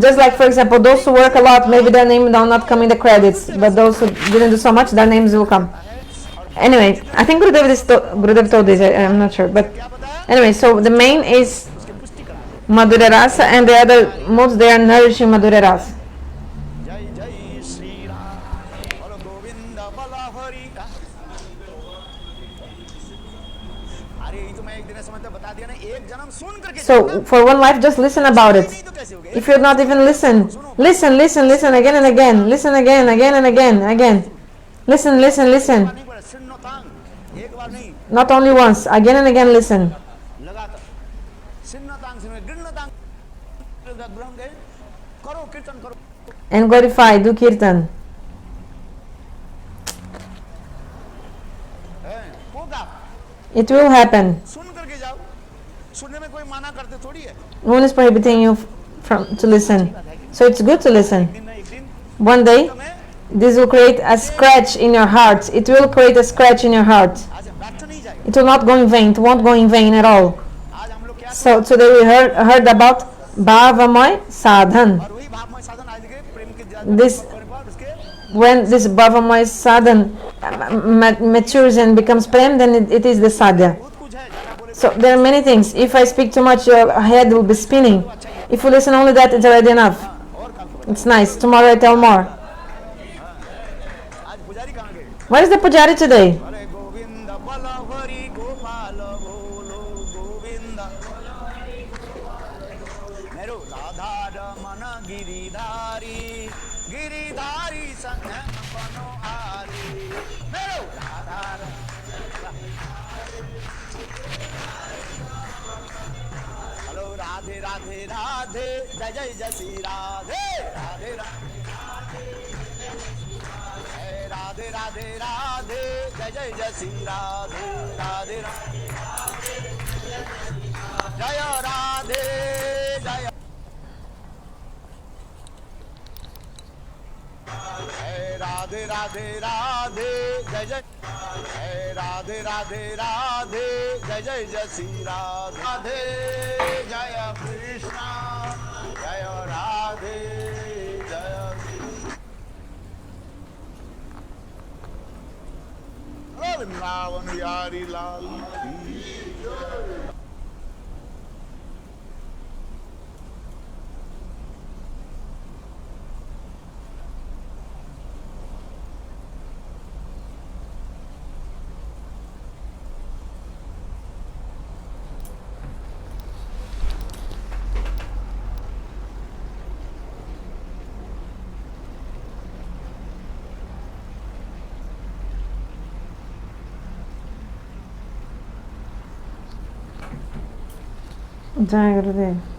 Just like, for example, those who work a lot, maybe their name will not come in the credits, but those who didn't do so much, their names will come. Anyway, I think Gurudev told this, I'm not sure. But क्या पता है, anyway, so the main is उसकी पुष्टि करा दे। Madhurya Rasa, and the other modes, they are nourishing Madhurya Rasa. जय जय श्री राम बोलो गोविंद बला हरि का। अरे ये तो मैं एक दिन समझ में बता दिया ना, एक जन्म सुन करके So, for one life, just listen about it. नहीं तो कैसे हो गए? If you not even listen, listen again and again, listen again and again. Listen. नहीं पड़ा, सुनो तांग, एक बार नहीं, Not only once, again and again listen. लगातार सिन्न तांग सुनो, गिन्न तांग ग्रहण गए, करो कीर्तन करो, And glorify, do kirtan. होगा, It will happen. सुन करके जाओ, सुनने में कोई माना करते थोड़ी है, No one is prohibiting you to listen. So it's good to listen. दिन ना एक दिन One day, तुम्हें this will create a scratch in your heart. It will create a scratch in your heart. आज बैठ नहीं जाएगा। It will not go in vain. It won't go in vain at all. आज हम लोग क्या So today we heard about Bhavamoy Sadhan. और वही भावमय साधन आज के प्रेम के ज्यादा This, उसके when this Bhavamoy Sadhan matures and becomes Prem, then it is the Sadhya. बहुत कुछ है, ज्यादा बोले So there are many things. If I speak too much, your head will be spinning. If you listen only that, it's already enough. और काम करो। It's nice. Tomorrow I tell more. आज पुजारी कहाँ गए? Where is the Pujari today? अरे गोविंद बल हरि गोपाल बोलो गोविंद मेरो राधा रमन गिरिधारी गिरिधारी संग मनोहारी मेरो राधा हेलो राधे राधे राधे जय जय जय श्री राधे राधे राधे राधे राधे राधे जय जय जय श्री राधे राधे राधे जय राधे जय राधे राधे राधे जय जय राधे राधे राधे जय जय जय श्री राधे जय कृष्णा जय राधे जय वृंदावन बिहारी लाल की जय। Jai Gurudev.